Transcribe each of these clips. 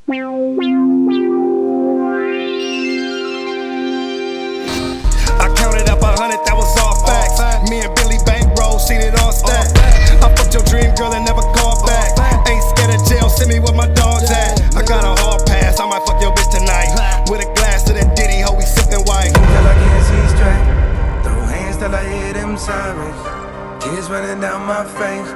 I counted up 100, that was all facts. Me and Billy bankroll, seen it all stack. I fucked your dream girl and never called back. Ain't scared of jail, send me where my dog's at. I got a hard pass, I might fuck your bitch tonight. With a glass to that Diddy, ho, we sippin' white. Till I can't see straight, throw hands till I hear them sirens. Tears running down my face.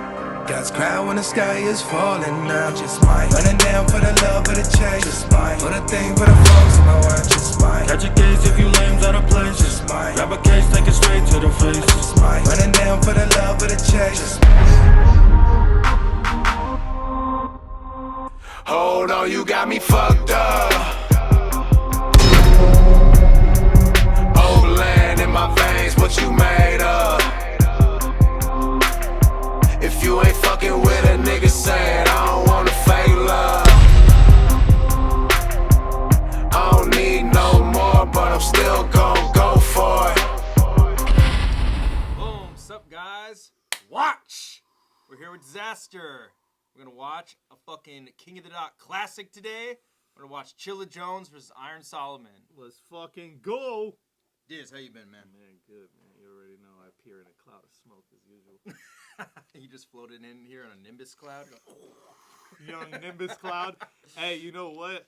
God's cry when the sky is falling now. Just mine. Running down for the love of the chase. Just mine. For the thing, for the folks in my watch. Just mine. Catch a case if you lames out of place. Just mine. Grab a case, take it straight to the face. Just mine. Running down for the love of the chase. Hold on, you got me fucked up. Old land in my veins, what you made of? If you ain't fucking with a nigga saying I don't wanna fake love. I don't need no more, but I'm still gon' go for it. Boom, sup guys? Watch! We're here with Disaster. We're gonna watch a fucking King of the Dot classic today. We're gonna watch Chilla Jones versus Iron Solomon. Let's fucking go! Diz, how you been, man? Man, good, man. You already know I appear in a cloud of smoke as usual. You just floated in here on a Nimbus cloud? Young Nimbus cloud. Hey, you know what?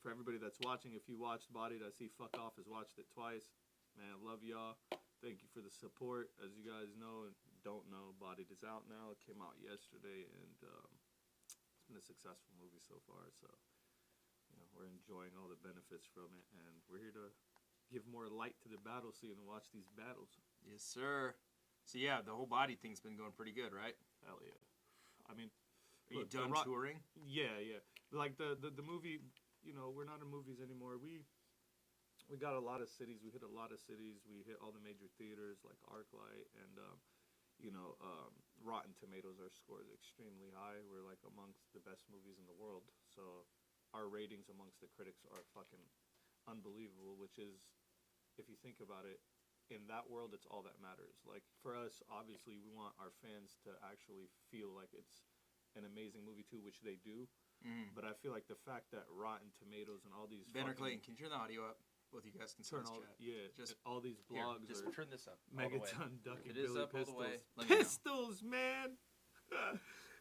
For everybody that's watching, if you watched Bodied, I see Fuck Off has watched it twice. Man, I love y'all. Thank you for the support. As you guys know and don't know, Bodied is out now. It came out yesterday, and it's been a successful movie so far. So, you know, we're enjoying all the benefits from it, and we're here to give more light to the battle so you can watch these battles. Yes, sir. So yeah, the whole body thing's been going pretty good, right? Hell yeah. I mean, are you done touring? Yeah, yeah. Like the movie, you know, we're not in movies anymore. We got a lot of cities. We hit a lot of cities. We hit all the major theaters like ArcLight and you know, Rotten Tomatoes. Our score is extremely high. We're like amongst the best movies in the world. So our ratings amongst the critics are fucking unbelievable. Which is, if you think about it, in that world, it's all that matters. Like, for us, obviously, we want our fans to actually feel like it's an amazing movie, too, which they do. But I feel like the fact that Rotten Tomatoes and all these... Ben or Clayton, can you turn the audio up? Both of you guys can turn all, chat. Yeah, just all these blogs just turn this up Megaton, Ducky, it is Billy up Pistols. all the way. Pistols, man!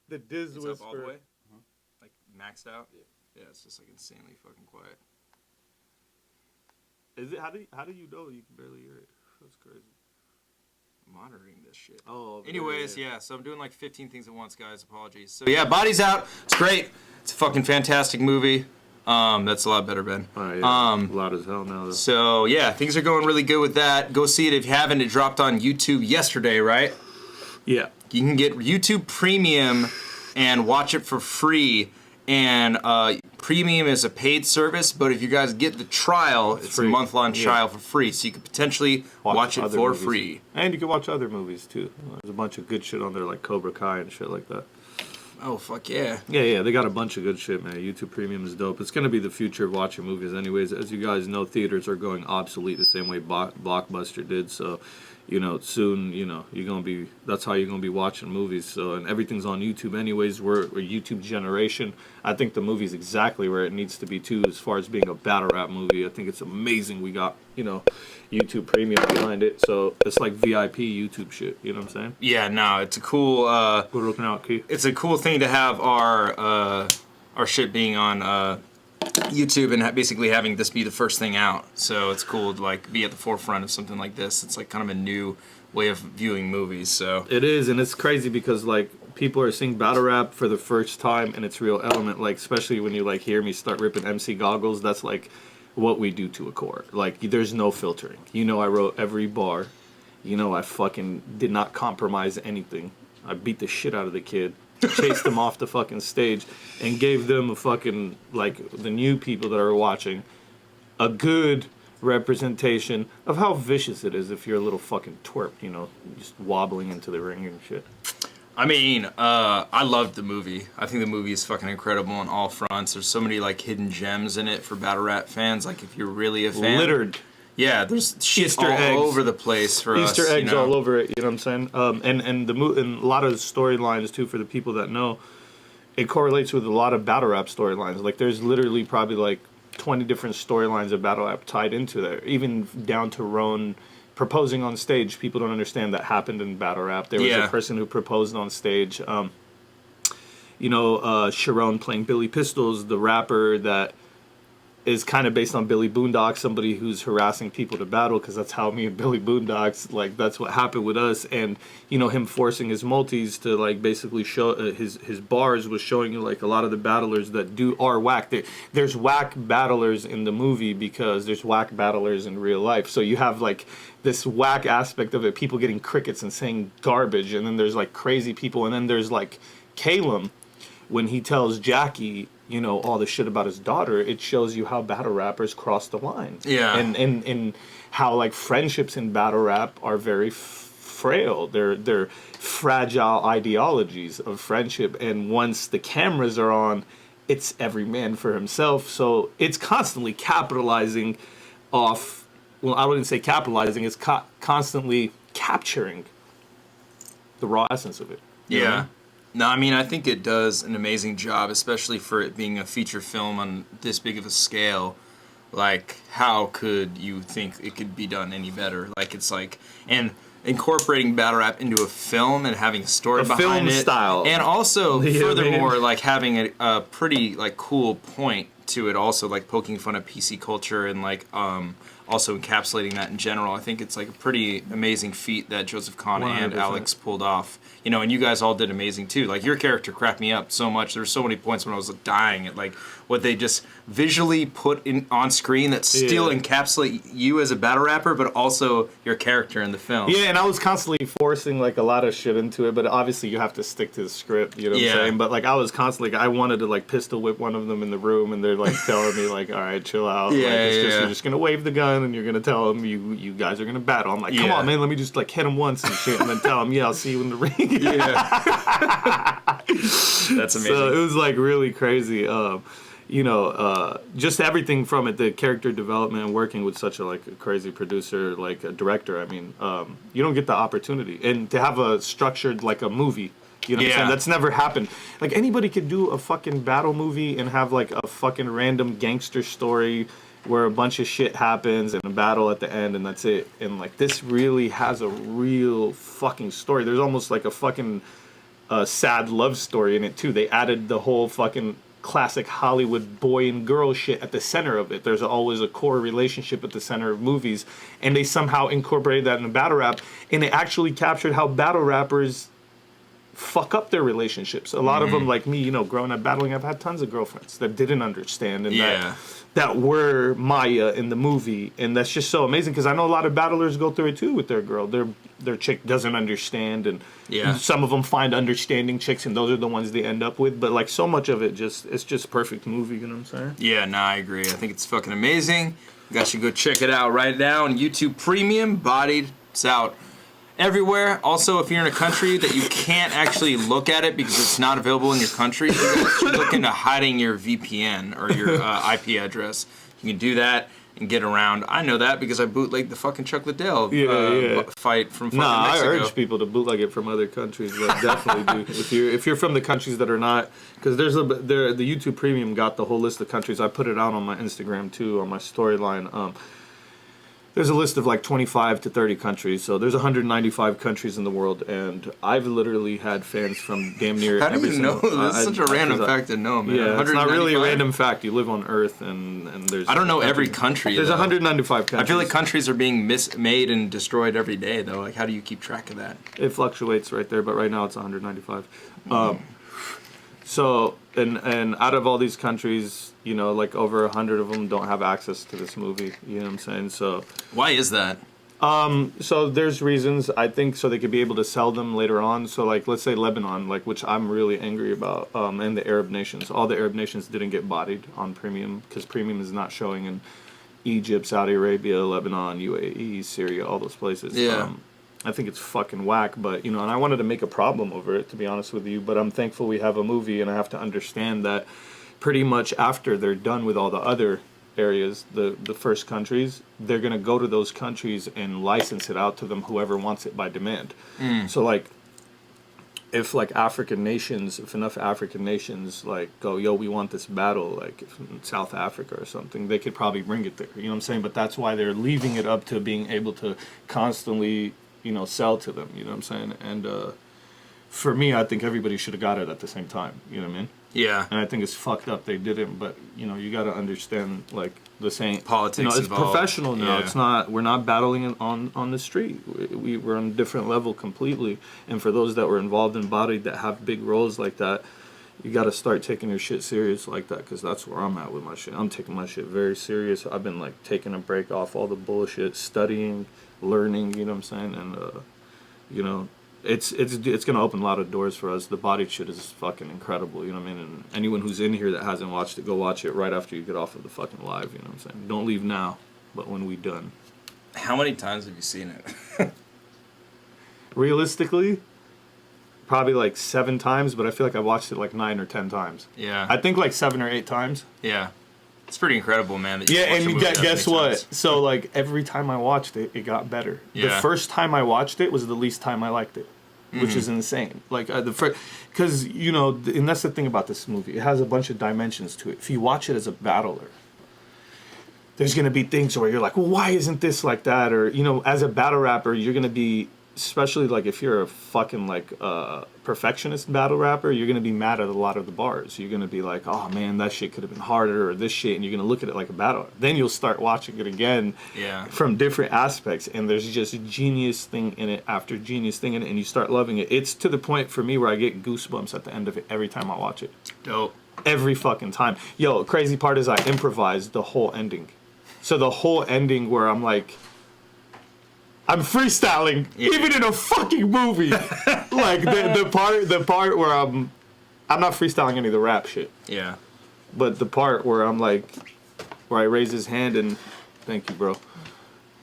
The Diz It's Whisper. up all the way? Like, maxed out? Yeah, it's just, like, insanely fucking quiet. Is it? How do you know you can barely hear it? That's crazy. Monitoring this shit. Oh. Anyways, yeah. So I'm doing like 15 things at once, guys. Apologies. So yeah, Body's out. It's great. It's a fucking fantastic movie. That's a lot better, Ben. Loud as hell now. Though. So yeah, things are going really good with that. Go see it if you haven't. It dropped on YouTube yesterday, right? Yeah. You can get YouTube Premium and watch it for free. And Premium is a paid service, but if you guys get the trial, it's a month-long trial for free, so you could potentially watch it for free. And you can watch other movies, too. There's a bunch of good shit on there, like Cobra Kai and shit like that. Oh, fuck yeah. Yeah, they got a bunch of good shit, man. YouTube Premium is dope. It's going to be the future of watching movies anyways. As you guys know, theaters are going obsolete the same way Blockbuster did, so... You know, soon, you know, that's how you're going to be watching movies. So, and everything's on YouTube anyways. We're a YouTube generation. I think the movie's exactly where it needs to be, too, as far as being a battle rap movie. I think it's amazing we got, you know, YouTube Premium behind it. So, it's like VIP YouTube shit. You know what I'm saying? Yeah, no, it's a cool... We're looking out, Key. It's a cool thing to have our shit being on... YouTube and basically having this be the first thing out, so it's cool to like be at the forefront of something like this. It's like kind of a new way of viewing movies. So it is, and it's crazy because like people are seeing battle rap for the first time in its real element. Like especially when you like hear me start ripping MC Goggles, that's like what we do to a core. Like there's no filtering. You know, I wrote every bar. You know, I fucking did not compromise anything. I beat the shit out of the kid. Chased them off the fucking stage and gave them a fucking, like, the new people that are watching, a good representation of how vicious it is if you're a little fucking twerp, you know, just wobbling into the ring and shit. I mean, I loved the movie. I think the movie is fucking incredible on all fronts. There's so many, like, hidden gems in it for battle rap fans. Like, if you're really a fan. Littered. Yeah, there's shit Easter all eggs. over the place for us. Easter eggs all over it, you know what I'm saying? And a lot of storylines, too, for the people that know. it correlates with a lot of battle rap storylines. Like there's literally probably like 20 different storylines of battle rap tied into there, even down to Roan proposing on stage. People don't understand that happened in battle rap. There was a person who proposed on stage. Sharon playing Billy Pistols, the rapper that is kind of based on Billy Boondock, somebody who's harassing people to battle, because that's how me and Billy Boondocks, like, that's what happened with us. And, him forcing his multis to, like, basically show his bars was showing you, like, a lot of the battlers that are whack. There's whack battlers in the movie because there's whack battlers in real life. So you have, like, this whack aspect of it, people getting crickets and saying garbage, and then there's, like, crazy people, and then there's, like, Calum, when he tells Jackie, all the shit about his daughter, it shows you how battle rappers cross the line. Yeah. And how, like, friendships in battle rap are very frail. They're fragile ideologies of friendship. And once the cameras are on, it's every man for himself. So it's constantly capitalizing off, well, I wouldn't say capitalizing, it's constantly capturing the raw essence of it. Yeah. No, I mean, I think it does an amazing job, especially for it being a feature film on this big of a scale. Like, how could you think it could be done any better? Like, it's like, and incorporating battle rap into a film and having a story behind film it. Style. And also, furthermore, like, having a pretty, like, cool point to it also, like, poking fun at PC culture and, like, also encapsulating that in general. I think it's, like, a pretty amazing feat that Joseph Kahn 100%. And Alex pulled off. And you guys all did amazing too. Like, your character cracked me up so much. There were so many points when I was dying at, like, what they just visually put in on screen that still encapsulate you as a battle rapper, but also your character in the film. Yeah, and I was constantly forcing, like, a lot of shit into it, but obviously you have to stick to the script, you know what I'm saying? But, like, I was constantly, like, I wanted to, like, pistol whip one of them in the room, and they're, like, telling me, like, all right, chill out. You're just going to wave the gun, and you're going to tell them you guys are going to battle. I'm like, come on, man, let me just, like, hit him once and shit, and then tell them, I'll see you in the ring. That's amazing. So it was, like, really crazy. Just everything from it, the character development and working with such a crazy producer, like a director. I mean, you don't get the opportunity, and to have a structured, like, a movie. You know what I'm saying? That's never happened. Like, anybody could do a fucking battle movie and have, like, a fucking random gangster story where a bunch of shit happens and a battle at the end, and that's it. And, like, this really has a real fucking story. There's almost like a fucking sad love story in it too. They added the whole fucking classic Hollywood boy and girl shit at the center of it. There's always a core relationship at the center of movies, and they somehow incorporated that in battle rap, and it actually captured how battle rappers fuck up their relationships. A lot of them, like me, growing up battling, I've had tons of girlfriends that didn't understand and that were Maya in the movie, and that's just so amazing because I know a lot of battlers go through it too with their girl. Their chick doesn't understand, and some of them find understanding chicks, and those are the ones they end up with. But, like, so much of it it's just perfect movie. You know what I'm saying? Yeah, I agree. I think it's fucking amazing. You guys should go check it out right now on YouTube Premium. Bodied. It's out everywhere. Also, if you're in a country that you can't actually look at it because it's not available in your country, you should look into hiding your VPN or your IP address. You can do that and get around. I know that because I bootlegged the fucking Chuck Liddell fight from fucking Mexico. I urge people to bootleg it from other countries. But definitely do. If you're from the countries that are not, because the YouTube Premium got the whole list of countries. I put it out on my Instagram too, on my storyline. There's a list of like 25 to 30 countries, so there's 195 countries in the world, and I've literally had fans from damn near every single... How do you know? That's such a random fact to know, man. Yeah, it's not really a random fact. You live on Earth, and there's... I don't know every country, There's 195 countries. I feel like countries are being made and destroyed every day, though. Like, how do you keep track of that? It fluctuates right there, but right now it's 195. So, and out of all these countries... like over 100 of them don't have access to this movie. You know what I'm saying? So why is that? So there's reasons, I think, so they could be able to sell them later on. So, like, let's say Lebanon, like, which I'm really angry about, and the Arab nations. All the Arab nations didn't get bodied on Premium because Premium is not showing in Egypt, Saudi Arabia, Lebanon, UAE, Syria, all those places. Yeah. I think it's fucking whack, but, and I wanted to make a problem over it, to be honest with you. But I'm thankful we have a movie, and I have to understand that pretty much after they're done with all the other areas, the first countries, they're going to go to those countries and license it out to them, whoever wants it by demand. So, like, if like African nations, if enough African nations like go, yo, we want this battle, like in South Africa or something, they could probably bring it there. You know what I'm saying? But that's why they're leaving it up to being able to constantly, you know, sell to them. You know what I'm saying? And for me, I think everybody should have got it at the same time. You know what I mean? Yeah. And I think it's fucked up they didn't. But you know, you got to understand like the same politics. You know, it's involved. professional now. Yeah. It's not. We're not battling it on the street. We're on a different level completely. And for those that were involved in body that have big roles like that, you got to start taking your shit serious like that, because that's where I'm at with my shit. I'm taking my shit very serious. I've been like taking a break off all the bullshit, studying, learning. You know what I'm saying? And you know. It's gonna open a lot of doors for us. The body shit is fucking incredible, you know what I mean? And anyone who's in here that hasn't watched it, go watch it right after you get off of the fucking live, you know what I'm saying? Don't leave now, but when we done. How many times have you seen it? Realistically, probably like 7 times, but I feel like I watched it like 9 or 10 times. Yeah. I think like 7 or 8 times. Yeah. It's pretty incredible, man. That you Yeah, watch a and movie that guess many what? times. So like every time I watched it, it got better. Yeah. The first time I watched it was the least time I liked it. Which is insane. Like the first, because you know, and that's the thing about this movie. It has a bunch of dimensions to it. If you watch it as a battler, there's gonna be things where you're like, well, why isn't this like that? Or you know, as a battle rapper, you're gonna be, especially like if you're a fucking like perfectionist battle rapper, you're gonna be mad at a lot of the bars. You're gonna be like, oh man, that shit could have been harder, or this shit, and you're gonna look at it like a battle. Then you'll start watching it again, Yeah. from different aspects, and there's just genius thing in it after genius thing in it, and you start loving it. It's to the point for me where I get goosebumps at the end of it every time I watch it. Dope. Every fucking time. Yo, crazy part is I improvised the whole ending. So the whole ending where I'm like, I'm freestyling, even in a fucking movie. Like the part where I'm not freestyling any of the rap shit. Yeah. But the part where I'm like, where I raise his hand and, thank you, bro.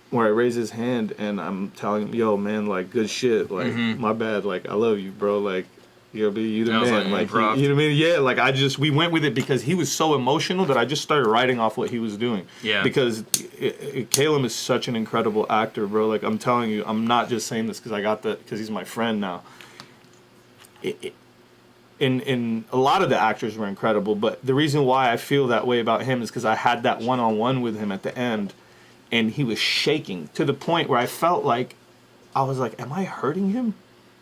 Where I raise his hand and I'm telling him, yo, man, like, good shit. Like, my bad. Like, I love you, bro. Like, you the That was man. like Like, improv. you know what I mean? Yeah, like, we went with it because he was so emotional that I just started writing off what he was doing. Yeah. Because Caleb is such an incredible actor, bro. Like, I'm telling you, I'm not just saying this because I got that, because he's my friend now. In a lot of the actors were incredible, but the reason why I feel that way about him is because I had that one-on-one with him at the end, and he was shaking to the point where I felt like, I was like, am I hurting him?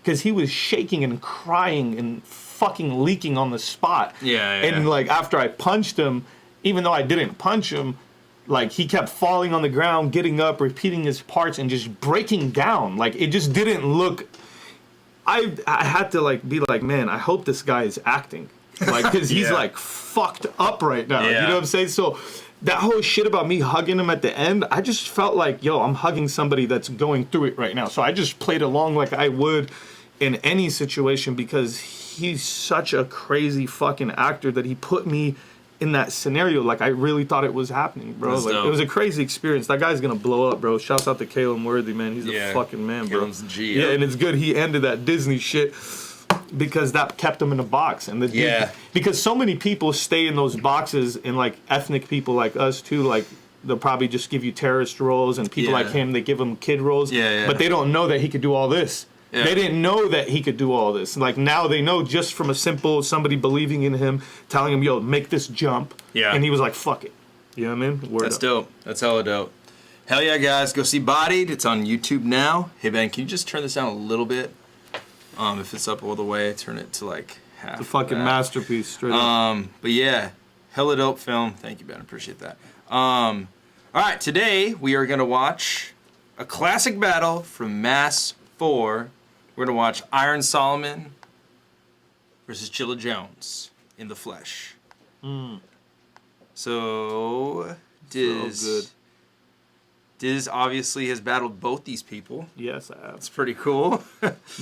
Because he was shaking and crying and fucking leaking on the spot. Yeah. And like after I punched him, even though I didn't punch him, like he kept falling on the ground, getting up, repeating his parts, and just breaking down. Like it just didn't look. I had to like be like, man, I hope this guy is acting, like because he's like fucked up right now. Yeah. You know what I'm saying? So that whole shit about me hugging him at the end, I just felt like, yo, I'm hugging somebody that's going through it right now. So I just played along like I would in any situation, because he's such a crazy fucking actor that he put me in that scenario. Like I really thought it was happening, bro. That's like dope. it was a crazy experience. That guy's gonna blow up, bro. Shouts out to Caleb Worthy, man. He's a fucking man, bro. Caleb's a G, yeah, and it's good he ended that Disney shit, because that kept him in a box. And because so many people stay in those boxes, and like ethnic people like us too, like they'll probably just give you terrorist roles, and people like him, they give him kid roles, but they don't know that he could do all this. Yeah. They didn't know that he could do all this. Like now they know just from a simple somebody believing in him, telling him, yo, make this jump. Yeah. And he was like, fuck it. You know what I mean? That's dope. That's hella dope. Hell yeah, guys. Go see Bodied. It's on YouTube now. Hey, Ben, can you just turn this down a little bit? If it's up all the way, turn it to like half. The fucking masterpiece, straight up. But yeah, hella dope film. Thank you, Ben. I appreciate that. All right, today we are going to watch a classic battle from Mass 4. We're going to watch Iron Solomon versus Chilla Jones in the flesh. So, Diz obviously has battled both these people. Yes, I have. It's pretty cool.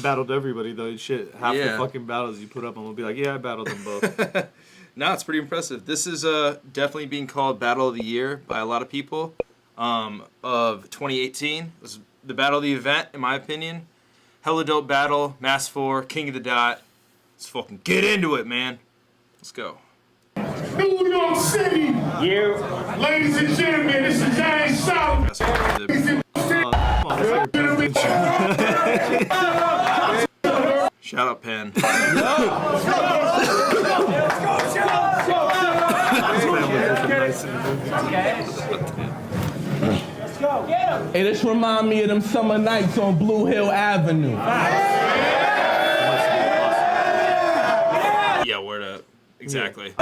Battled everybody, though. Shit, half the fucking battles you put up, and we'll be like, yeah, I battled them both. No, it's pretty impressive. This is definitely being called Battle of the Year by a lot of people of 2018. It was the battle of the event, in my opinion. Hella dope battle, Mass 4, King of the Dot. Let's fucking get into it, man. Let's go. New York City. Yeah. Ladies and gentlemen, this is Iron Solomon. Shout out Penn. Hey, this remind me of them summer nights on Blue Hill Avenue. Yeah, word up. Exactly.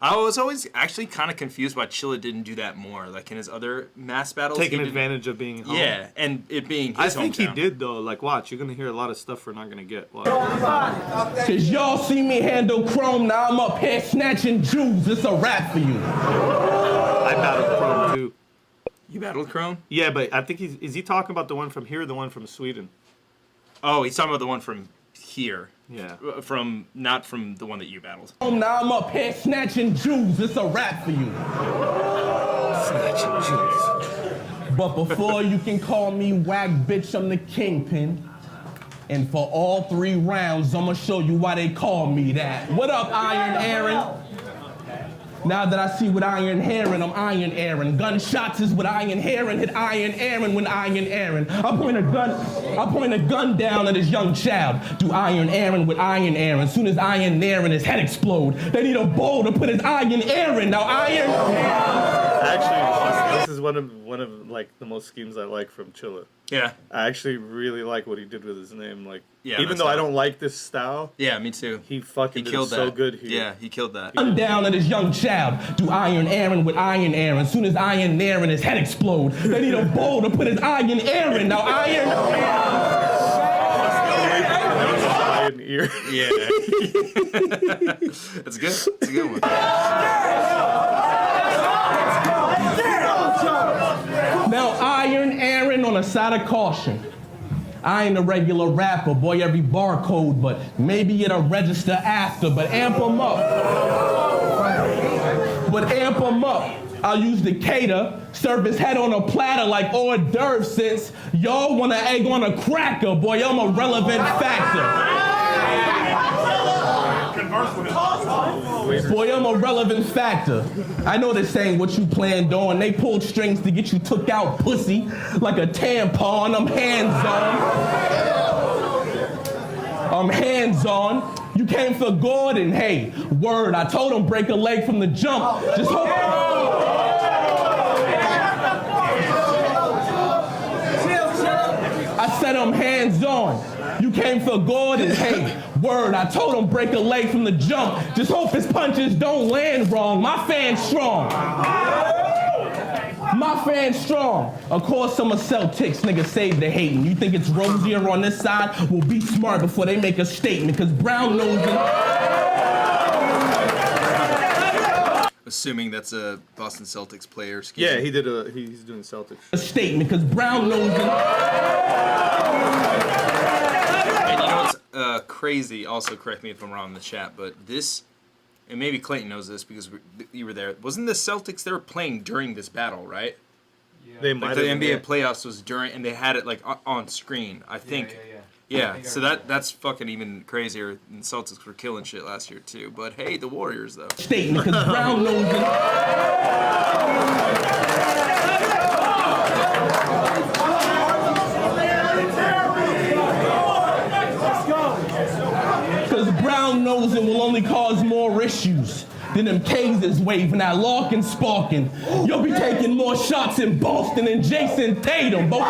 I was always actually kind of confused why Chilla didn't do that more. Like in his other mass battles, Taking advantage of being home. Yeah, and it being I his think hometown. he did though. Like, watch, you're gonna hear a lot of stuff we're not gonna get. Watch. Cause y'all see me handle Chrome, now I'm up here snatching jewels. It's a wrap for you. I battled Chrome too. You battled Chrome? Yeah, but I think is he talking about the one from here or the one from Sweden? Oh, he's talking about the one from here. Yeah. Not from the one that you battled. Now I'm up here snatching jewels. It's a wrap for you. Snatching jewels. But before you can call me whack bitch, I'm the kingpin. And for all 3 rounds, I'ma show you why they call me that. What up, Iron Aaron? Now that I see what Iron Heron, I'm Iron Aaron. Gunshots is what Iron Heron hit Iron Aaron when Iron Aaron. I point a gun down at his young child. Do Iron Aaron with Iron Aaron. Soon as Iron Aaron, his head explode. They need a bowl to put his Iron Aaron. Now Iron. Actually, this is one of like the most schemes I like from Chilla. Yeah. I actually really like what he did with his name. Like, Yeah, even though I don't like this style, Yeah, me too. he fucking killed did it so that. good here. Yeah, he killed that. Gun down at his young child. Do Iron Aaron with Iron Aaron. Soon as Iron Aaron, his head explode. They need a bowl to put his Iron Aaron. Now Iron. Iron ear. Yeah. That's good. That's a good one. Now Iron Aaron on a side of caution. I ain't a regular rapper, boy, every barcode, but maybe it'll register after, but amp 'em up. I'll use Decatur, serve his head on a platter like hors d'oeuvre since y'all want an egg on a cracker, boy, I'm a relevant factor. Boy, I'm a relevant factor. I know this ain't what you planned on. They pulled strings to get you took out, pussy, like a tampon. I'm hands-on. You came for Gordon. Hey, word, I told him break a leg from the jump. Just hope. I said I'm hands-on. You came for Gordon. Hey, word, I told him break a leg from the jump. Just hope his punches don't land wrong. My fan's strong. Of course, I'm a Celtics, nigga, save the hating. You think it's rosier on this side? Well, be smart before they make a statement, because brown nosing. Assuming that's a Boston Celtics player. Excuse Yeah, me. he's doing Celtics. A statement, because brown nosing. And you know what's crazy? Also, correct me if I'm wrong in the chat, but this, and maybe Clayton knows this because you were there. Wasn't the Celtics, they were playing during this battle, right? Yeah. They might Like the have NBA been. playoffs was during, and they had it like on screen. I think. Yeah. So that's fucking even crazier. And Celtics were killing shit last year too. But hey, the Warriors though. Statement, because brown nosing. Because brown nosing will only cause more issues than them K's waving that larkin sparking. You'll be taking more shots in Boston than Jason Tatum. But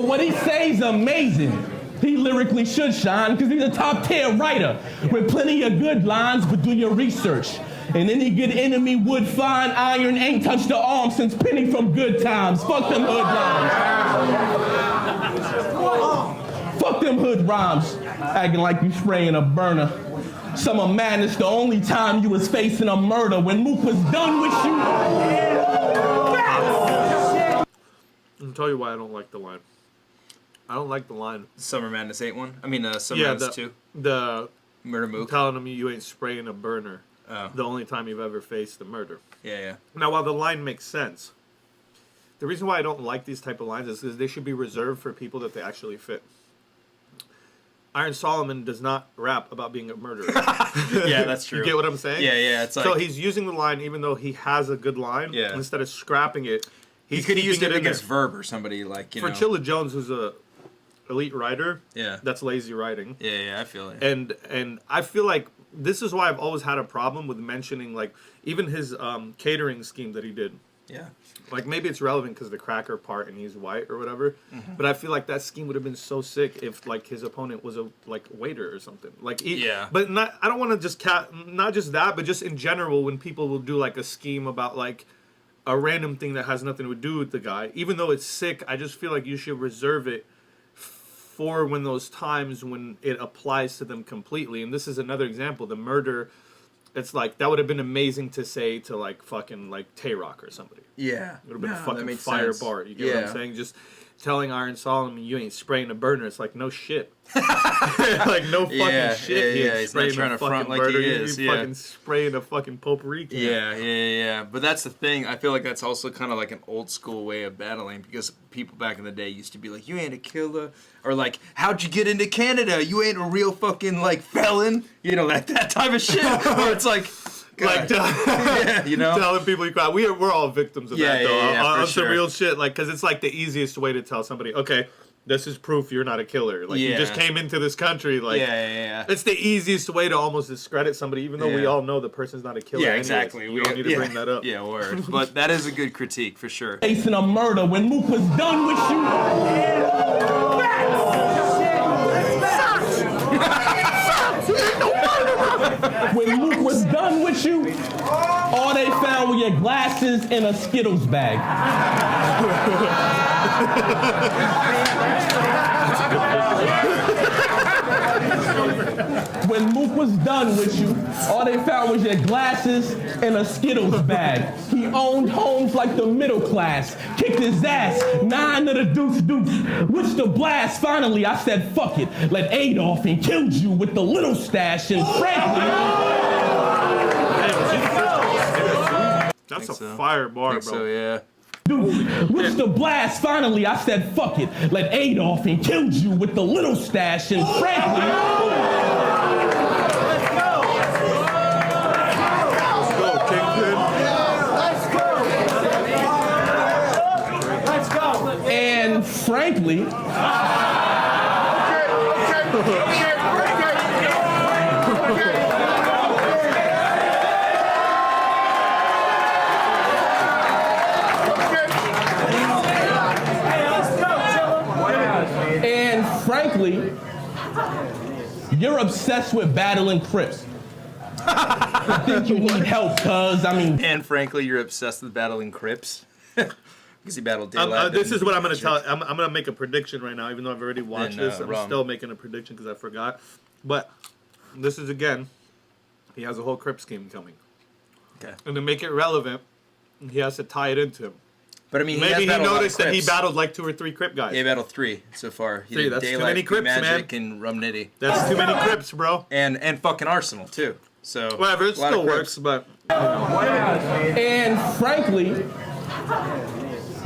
what he says is amazing. He lyrically should shine because he's a top tier writer with plenty of good lines, but do your research. And any good enemy would find Iron ain't touched the arm since Penny from Good Times. Fuck them hood rhymes. Fuck them hood rhymes. Acting like you spraying a burner. Summer Madness, the only time you was facing a murder when Mook was done with you. I'll tell you why I don't like the line. I don't like the line. Summer Madness 8-1. I mean, Summer Madness 2. The Murder Mook. telling him you ain't spraying a burner. Oh. The only time you've ever faced a murder. Yeah. Now, while the line makes sense, the reason why I don't like these type of lines is because they should be reserved for people that they actually fit. Iron Solomon does not rap about being a murderer. Yeah, that's true. You get what I'm saying? Yeah. It's like, So he's using the line even though he has a good line. Yeah. Instead of scrapping it, He could have used it in against there. Verb or somebody like, you For know. Chilla Jones, who's a elite writer, Yeah. that's lazy writing. Yeah, I feel it. And I feel like this is why I've always had a problem with mentioning, like, even his catering scheme that he did. Yeah. Like, maybe it's relevant because the cracker part and he's white or whatever, but I feel like that scheme would have been so sick if, like, his opponent was a, like, waiter or something. Like, Yeah. But I don't want to just not just that, but just in general, when people will do, like, a scheme about, like, a random thing that has nothing to do with the guy, even though it's sick, I just feel like you should reserve it for when those times when it applies to them completely. And this is another example. The murder, it's like, that would have been amazing to say to, like, fucking, like, Tay-Rock or somebody. Yeah. It would have been a fucking fire bar. You get what I'm saying? Just telling Iron Solomon you ain't spraying a burner. It's like, no shit. Like, no fucking shit. Yeah, he's not trying to front like he is. He's fucking spraying a fucking potpourri can. Yeah. But that's the thing. I feel like that's also kind of like an old school way of battling, because people back in the day used to be like, you ain't a killer. Or like, how'd you get into Canada? You ain't a real fucking, like, felon. You know, that type of shit. Or it's like... Like, you know, telling people you cry. We're all victims of that, though. On some sure. real shit, like, because it's like the easiest way to tell somebody, okay, this is proof you're not a killer. Like, you just came into this country. Like, it's the easiest way to almost discredit somebody, even though we all know the person's not a killer. Yeah, anyways. exactly. We don't need to bring that up. Yeah, word. But that is a good critique for sure. Facing a murder when Mook was done with you. When Luke was done with you, all they found were your glasses and a Skittles bag. When Mook was done with you, all they found was your glasses and a Skittles bag. He owned homes like the middle class, kicked his ass, 9 of the deuce. Which the blast, finally I said fuck it, let Adolf and killed you with the little stash, and frankly... That's a fire bar, bro. So, yeah. Which the blast, finally I said fuck it, let Adolf and killed you with the little stash, and frankly... And frankly, you're obsessed with battling Crips. I think you need help, cuz, I mean... And frankly, you're obsessed with battling Crips. Because he battled Daylight. This is what I'm going to tell. I'm going to make a prediction right now, even though I've already watched this. I'm still making a prediction because I forgot. But this is, again, he has a whole Crip scheme coming. Okay. And to make it relevant, he has to tie it into him. But I mean, maybe he noticed that he battled like 2 or 3 Crip guys. Yeah, he battled 3 so far. He 3, that's Daylight, too many Crips, Magic, man. and Rum Nitty. That's too many Crips, bro. And fucking Arsenal, too. So whatever, it still works, but... And frankly,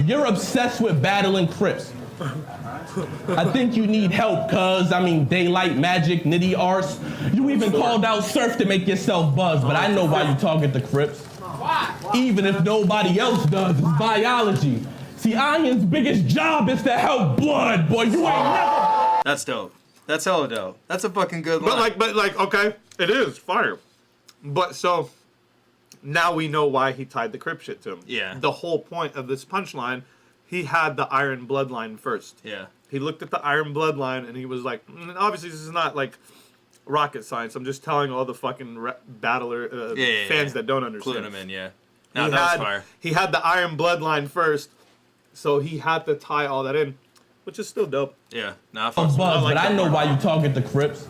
you're obsessed with battling Crips. I think you need help, cuz, I mean, Daylight, Magic, Nitty, Arse. You even called out Surf to make yourself buzz, but I know why you target the Crips. Even if nobody else does, it's biology. See, Iron's biggest job is to help blood, boy. You ain't never... That's dope. That's hella dope. That's a fucking good line. But like, okay, it is fire. But so, now we know why he tied the Crip shit to him. Yeah. The whole point of this punchline, he had the Iron bloodline first. Yeah. He looked at the Iron bloodline and he was like, obviously this is not like rocket science. I'm just telling all the fucking battler fans that don't understand. Including them in, yeah. No, that was fire. He had the Iron bloodline first, so he had to tie all that in, which is still dope. Yeah, buzz, but I know why you target the Crips.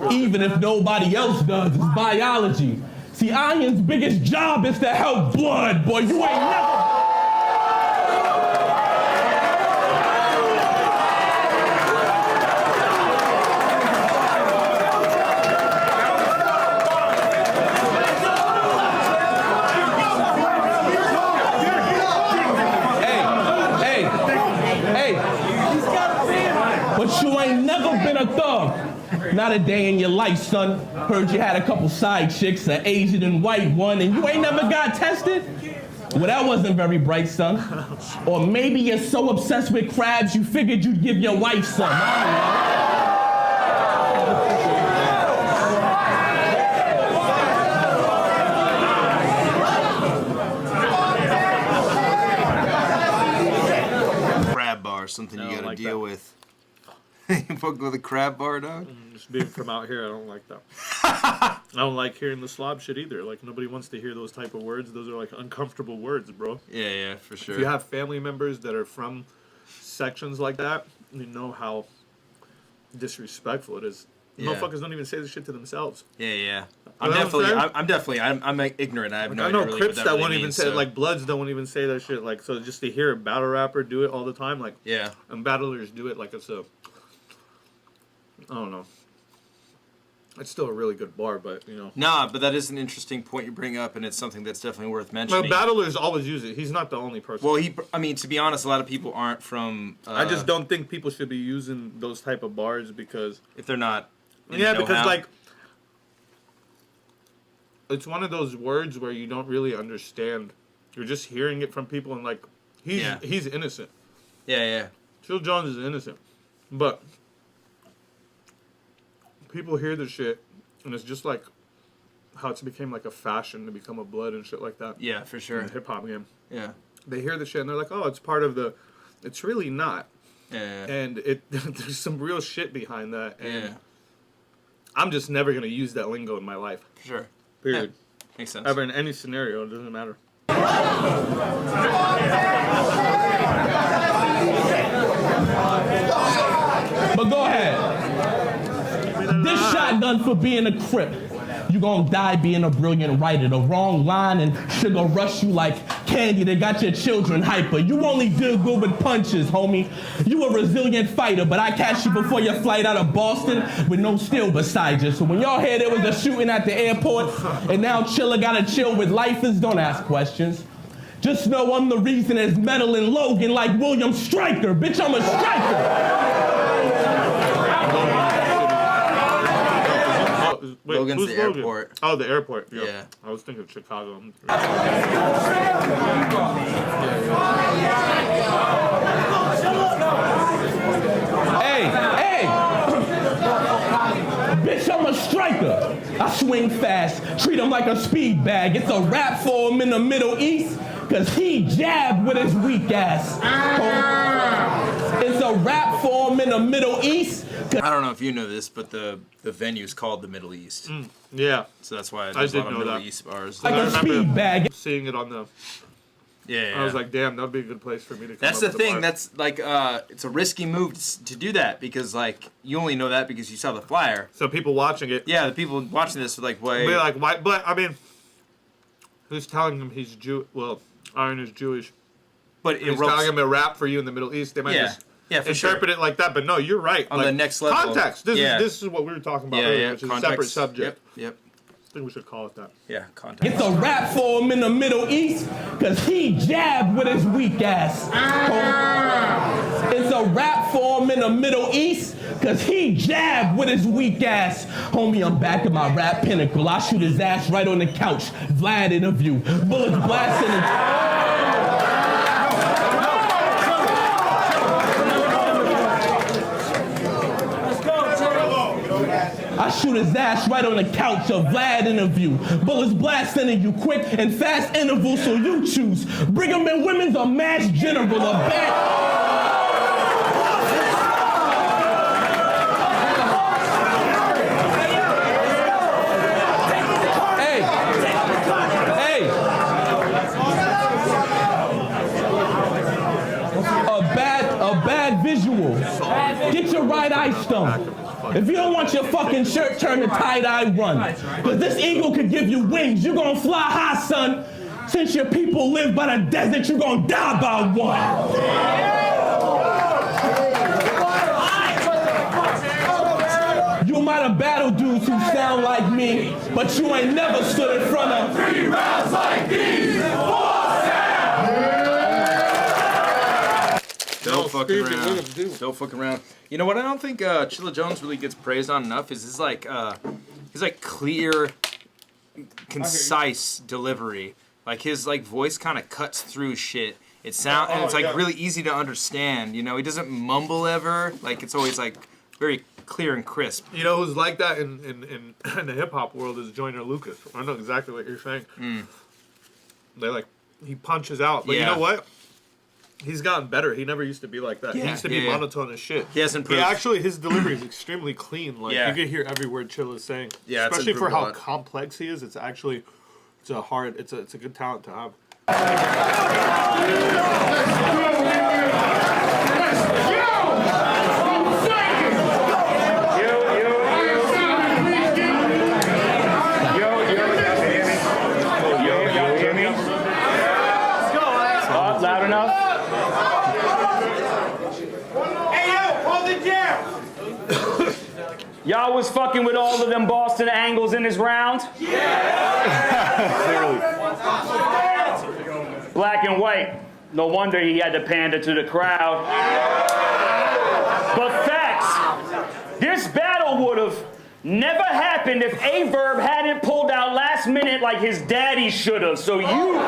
Even if nobody else does, it's biology. See, Iron's biggest job is to help blood, boy. You ain't never... But you ain't never been a thug. Not a day in your life, son. Heard you had a couple side chicks, an Asian and white one, and you ain't never got tested? Well, that wasn't very bright, son. Or maybe you're so obsessed with crabs you figured you'd give your wife some. I don't know. Crab bar, something you gotta like deal that. with. You fuck with a crab bar, dog? Just being from out here, I don't like that. I don't like hearing the slob shit either. Like, nobody wants to hear those type of words. Those are, like, uncomfortable words, bro. Yeah, for sure. If you have family members that are from sections like that, you know how disrespectful it is. Yeah. Motherfuckers don't even say this shit to themselves. Yeah. You know what I'm definitely ignorant. I have no I idea know really Crips what that really won't even means, say, so- like, Bloods don't even say that shit. Like, so just to hear a battle rapper do it all the time, like, Yeah. and battlers do it like it's a, I don't know. It's still a really good bar, but, you know. Nah, but that is an interesting point you bring up, and it's something that's definitely worth mentioning. Well, battlers always use it. He's not the only person. Well, I mean, to be honest, a lot of people aren't from... I just don't think people should be using those type of bars because... If they're not... Yeah, because, like... It's one of those words where you don't really understand. You're just hearing it from people and, like... He's innocent. Yeah. Chill Jones is innocent. But... people hear this shit, and it's just like how it's became like a fashion to become a blood and shit like that. Yeah, for sure. In the hip hop game. Yeah. They hear the shit and they're like, oh, it's part of the. It's really not. Yeah. And there's some real shit behind that. And Yeah. I'm just never gonna use that lingo in my life. For sure. Period. Yeah. Makes sense. Ever in any scenario, it doesn't matter. But go ahead. This shotgun for being a Crip. You gonna die being a brilliant writer. The wrong line and sugar rush you like candy that got your children hyper. You only deal good with punches, homie. You a resilient fighter, but I catch you before your flight out of Boston with no steel beside you. So when y'all hear there was a shooting at the airport and now Chilla gotta chill with lifers, don't ask questions. Just know I'm the reason there's metal in Logan like William Stryker. Bitch, I'm a striker. Wait, Logan's who's the Logan? airport. Oh, the airport. Yeah. I was thinking Chicago. Hey! Bitch, I'm a striker. I swing fast, treat him like a speed bag. It's a rap for him in the Middle East, cause he jabbed with his weak ass. It's a rap for him in the Middle East. I don't know if you know this, but the venue is called the Middle East. Yeah. So that's why there's a did lot of know Middle that. East bars. Like a speed bag. Seeing it on the... Yeah. I was like, damn, that'd be a good place for me to come That's up the with a thing. bar. That's like, it's a risky move to do that because, like, you only know that because you saw the flyer. So people watching it... Yeah, the people watching this are like, wait. Be like, why? But, I mean... Who's telling him he's Jew? Well, Iron is Jewish. But He's telling him to rap for you in the Middle East. They might just for interpret it like that. But no, you're right. On the next level. Context. This is what we were talking about earlier, which is a separate subject. Yep. I think we should call it that. Yeah, context. It's a rap for him in the Middle East, cause he jabbed with his weak ass. It's a rap for him in the Middle East, cause he jabbed with his weak ass. Homie, I'm back at my rap pinnacle. I shoot his ass right on the couch. Vlad interview. Bullets blasting and... I shoot his ass right on the couch, a Vlad interview. Bullets blasting at you quick and fast intervals, so you choose. Brigham and Women's a mass general, a bad... A bad visual. Get your right eye stoned. If you don't want your fucking shirt, turn the tie-dye run. Cause this eagle could give you wings. You gonna fly high, son. Since your people live by the desert, you gonna die by one. You might have battled dudes who sound like me, but you ain't never stood in front of 3 rounds like these. Don't fuck around. Don't fuck around. You know what? I don't think Chilla Jones really gets praised on enough. Is his like clear, concise delivery. Like his like voice kind of cuts through shit. And it's like really easy to understand. You know, he doesn't mumble ever. Like it's always like very clear and crisp. You know who's like that in the hip hop world is Joyner Lucas. I know exactly what you're saying. They like he punches out, but you know what? He's gotten better. He never used to be like that. He used to be monotone as shit. He has improved. Actually, his delivery is extremely clean. Like you can hear every word Chilla's saying. Yeah, especially for how complex he is. It's a good talent to have. Loud enough? Hey, yo, hold it down! Y'all was fucking with all of them Boston angles in this round? Clearly. Black and white. No wonder he had to pander to the crowd. But facts. This battle would have never happened if A-Verb hadn't pulled out last minute like his daddy should have. So you...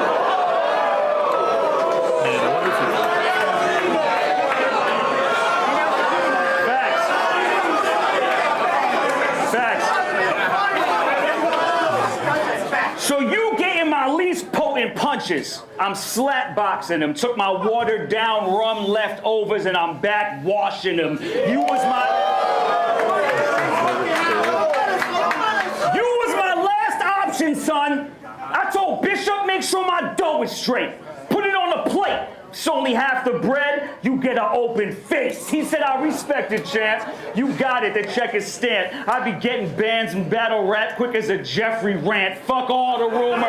So you getting my least potent punches. I'm slapboxing them. Took my watered down rum leftovers and I'm back washing them. You was my last option, son. I told Bishop make sure my dough is straight. Put it on the plate. It's only half the bread, you get an open face. He said, I respect it, champ. You got it, the check is stamped. I be getting bands and battle rap quick as a Jeffrey rant. Fuck all the rumors.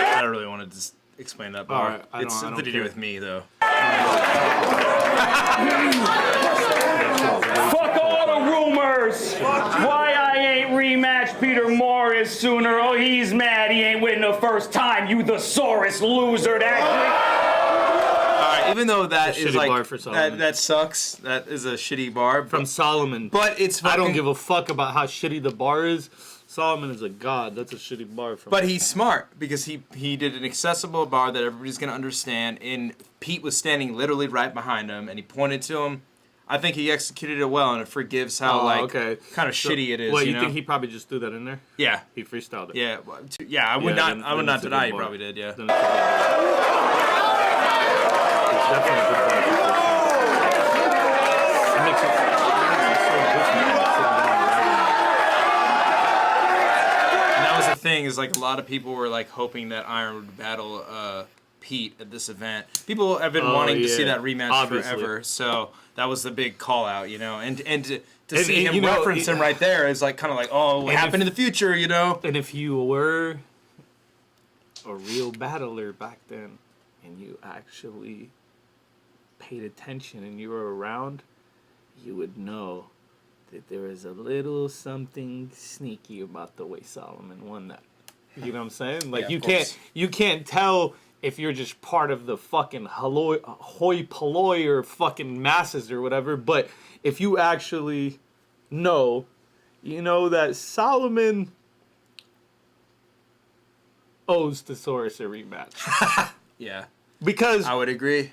I don't really want to just explain that bar. It's something to do with me, though. Fuck all the rumors. Why I ain't rematched Peter Morris sooner? Oh, he's mad he ain't winning the first time. You the sorest loser. All right, even though that is like bar for that sucks. That is a shitty bar from Solomon. But it's fucking, I don't give a fuck about how shitty the bar is. Solomon is a god. That's a shitty bar from. But he's smart because he did an accessible bar that everybody's gonna understand. And Pete was standing literally right behind him, and he pointed to him. I think he executed it well, and it forgives how kind of shitty it is. Well, you think he probably just threw that in there? Yeah, he freestyled it. Yeah, I would not deny he probably did. Yeah. It's definitely a good bar. It makes it so different. And that was the thing is like a lot of people were like hoping that Iron would battle Pete at this event. People have been wanting to see that rematch forever, so that was the big call out, you know. And to see him reference him right there is like kind of like, oh, what happened in the future, you know. And if you were a real battler back then, and you actually paid attention and you were around, you would know that there is a little something sneaky about the way Solomon won that. You know what I'm saying? Like you can't tell if you're just part of the fucking hoi polloi or fucking masses or whatever, but if you actually know, you know that Solomon owes Thesaurus a rematch. Yeah. Because I would agree.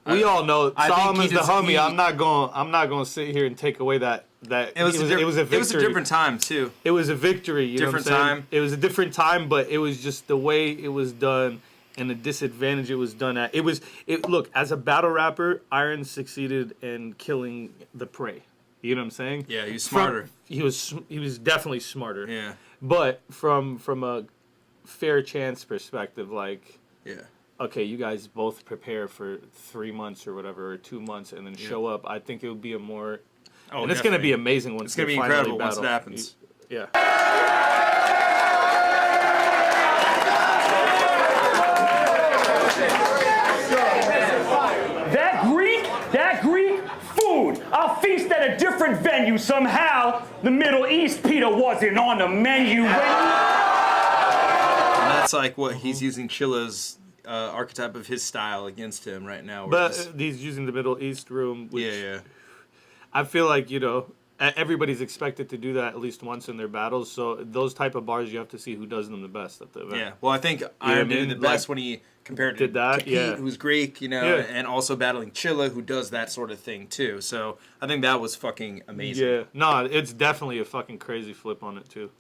We all know Solomon's the homie. I'm not going to sit here and take away that it was a victory. It was a different time too. It was a victory. You different know what I'm time. saying? It was a different time, but it was just the way it was done and the disadvantage it was done at. Look, as a battle rapper, Iron succeeded in killing the prey. You know what I'm saying? Yeah, he was smarter. He was definitely smarter. Yeah. But from a fair chance perspective, like, yeah. Okay, you guys both prepare for 3 months or whatever, or 2 months, and then show up. I think it would be a more... Oh, and it's going to be amazing once it's going to be incredible once it happens. Yeah. That Greek food. I'll feast at a different venue. Somehow, the Middle East, Peter, wasn't on the menu. And that's like what he's using Chilla's archetype of his style against him right now. But he's using the Middle East room, which yeah. I feel like, you know, everybody's expected to do that at least once in their battles. So those type of bars, you have to see who does them the best at the event. Yeah. Well, I think Iron did the best when he compared to Pete, who's Greek, and also battling CHILLA, who does that sort of thing too. So I think that was fucking amazing. Yeah. No, it's definitely a fucking crazy flip on it too.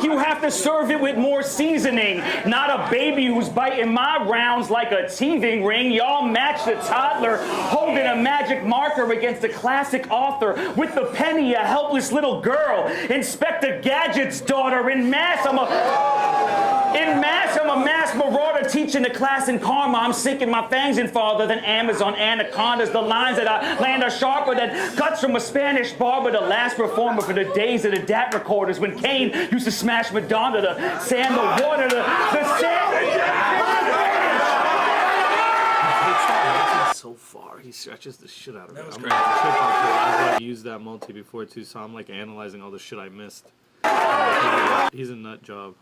You have to serve it with more seasoning, not a baby who's biting my rounds like a teething ring. Y'all match the toddler holding a magic marker against a classic author with the penny, a helpless little girl. Inspector Gadget's daughter. In mass, I'm a mass marauder teaching the class in karma. I'm sinking my fangs in farther than Amazon anacondas. The lines that I land are sharper than cuts from a Spanish barber. The last performer for the days of the DAT recorders when Kane used to smash Madonna, the sand, the water, the sand. So far, he stretches the shit out of it. That was I'm great. I've used that multi before too, so I'm like analyzing all the shit I missed. He's a nut job.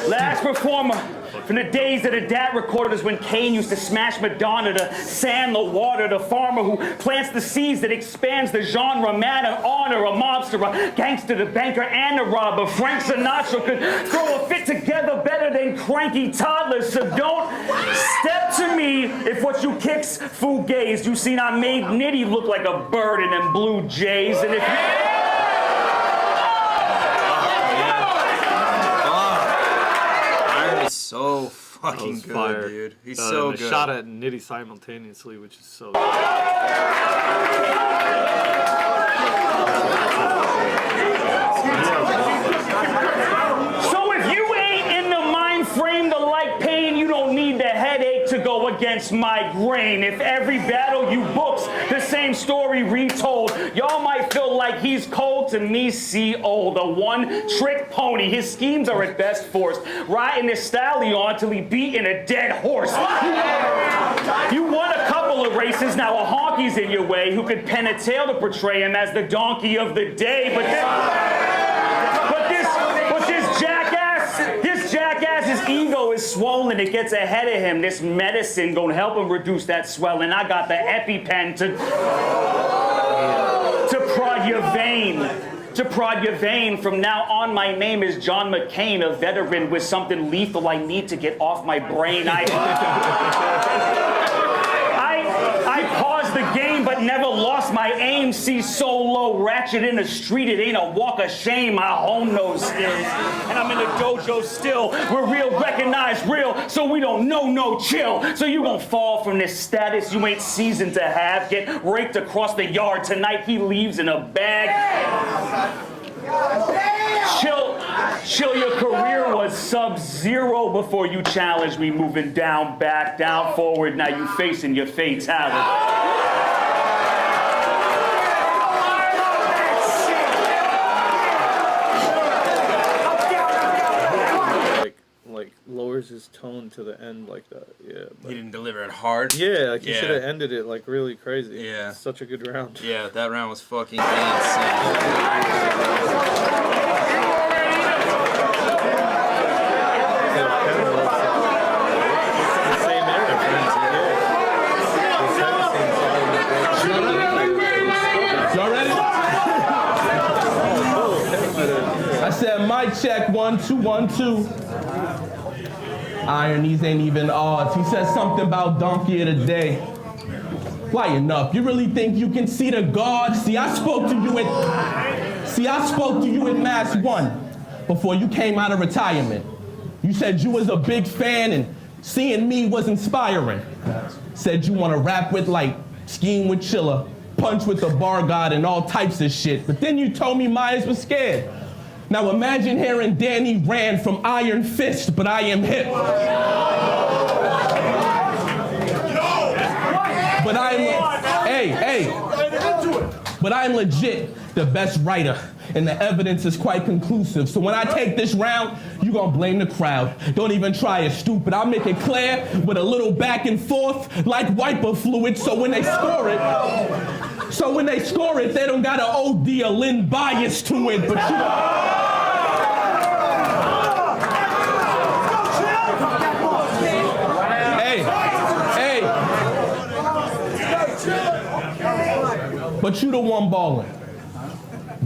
Last performer from the days of the DAT recorders when Kane used to smash Madonna, the sand, the water, the farmer who plants the seeds that expands the genre, man of honor, a mobster, a gangster, the banker, and a robber. Frank Sinatra could throw a fit together better than cranky toddlers, so don't step to me if what you kick's fugazi. You seen I made Nitty look like a bird in them blue jays, and if you... So fucking good, fire. dude. He's so good. Shot at Nitty simultaneously, which is so good. So if you ain't in the mind frame to like pain, you don't need the headache to go against migraine. If every battle you book's the same story retold, y'all might feel like he's cold. To me, C.O., the one-trick pony. His schemes are at best forced, riding his stallion till he beating a dead horse. You won a couple of races, now a honky's in your way who could pen a tale to portray him as the donkey of the day. But this jackass's ego is swollen. It gets ahead of him. This medicine gonna help him reduce that swelling. I got the EpiPen to prod your vein. To prod your vein. From now on, my name is John McCain, a veteran with something lethal I need to get off my brain. I paused the game, but never lost my aim. See, solo ratchet in the street, it ain't a walk of shame. I hone those skills, and I'm in the dojo still. We're real, recognize real, so we don't know no chill. So you gon' fall from this status you ain't seasoned to have. Get raked across the yard tonight. He leaves in a bag. Chill, your career was sub-zero before you challenged me. Moving down, back, down, forward. Now you facing your fatality. Like lowers his tone to the end like that. Yeah. He didn't deliver it hard. Yeah, like he should have ended it like really crazy. Yeah. It's such a good round. Yeah, that round was fucking insane. Y'all ready? I said mic check 1 2 1 2. Iron, these ain't even odds. He said something about donkey of the day. Lighten up. You really think you can see the God? See, I spoke to you in Mass 1 before you came out of retirement. You said you was a big fan and seeing me was inspiring. Said you want to rap with light, scheme with CHILLA, punch with the bar god and all types of shit. But then you told me Myers was scared. Now imagine hearing Danny ran from Iron Fist, but I am hip. But I'm, hey. but I'm legit the best writer, and the evidence is quite conclusive. So when I take this round, you gonna blame the crowd. Don't even try it, stupid. I'll make it clear with a little back and forth like wiper fluid, so when they score it, they don't got an OD or Lynn bias to it, but you But you the one balling.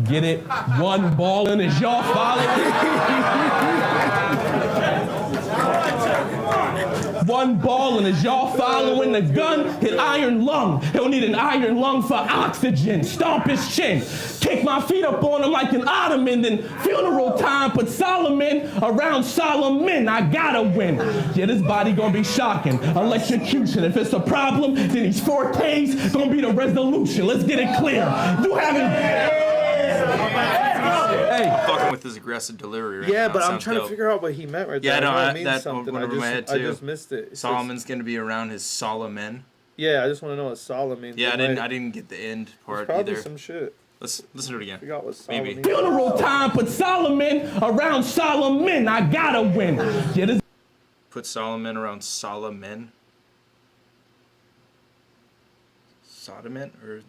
Get it? One balling is y'all following? One balling is y'all following. The gun hit iron lung. He'll need an iron lung for oxygen. Stomp his chin. Kick my feet up on him like an ottoman. Then funeral time, put Solomon around Solomon. I gotta win. Yeah, this body gonna be shocking. Electrocution. If it's a problem, then these 4Ks gonna be the resolution. Let's get it clear. You haven't... Hey. Fucking with his aggressive delivery right yeah, now. but I'm Sounds trying dope. to figure out what he meant right there. Yeah, no, I mean that something. went over my head too. I just missed it. Solomon's gonna be around his Solomon. Yeah, I just want to know what Solomon means. Yeah, I didn't get the end part probably either. some shit. Let's listen to it again. Forgot what Solomon Maybe. Funeral time, put Solomon around Solomon. I gotta win. Yeah, this... Put Solomon around Solomon. Sodomant or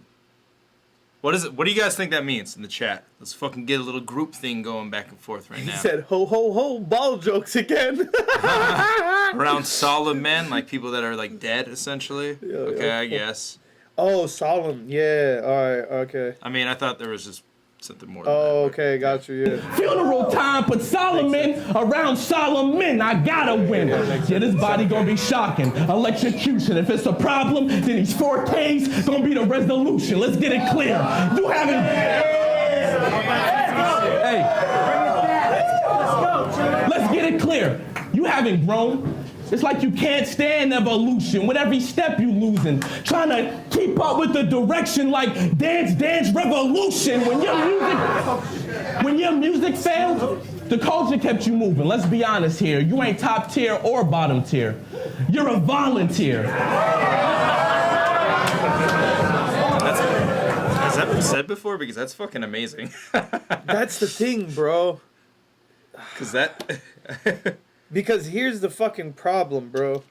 what is it? What do you guys think that means in the chat? Let's fucking get a little group thing going back and forth right now. He said ho ho ho ball jokes again. Around Solomon, like people that are like dead essentially. Yeah, okay, yeah. I guess. Oh, solemn. Yeah. All right. Okay. I mean, I thought there was just something more than Oh, that. okay. Got you. Yeah. Funeral time, put Solomon around Solomon. I gotta win. Yeah, this body gonna be shocking. Electrocution. If it's a problem, then these 4Ks gonna be the resolution. Let's get it clear. You haven't... Hey. Let's get it clear. You haven't grown. It's like you can't stand evolution. With every step you losing. Trying to keep up with the direction like Dance Dance Revolution. When your music failed, the culture kept you moving. Let's be honest here. You ain't top tier or bottom tier. You're a volunteer. Has that been said before? Because that's fucking amazing. That's the thing, bro. Because that... Because here's the fucking problem, bro.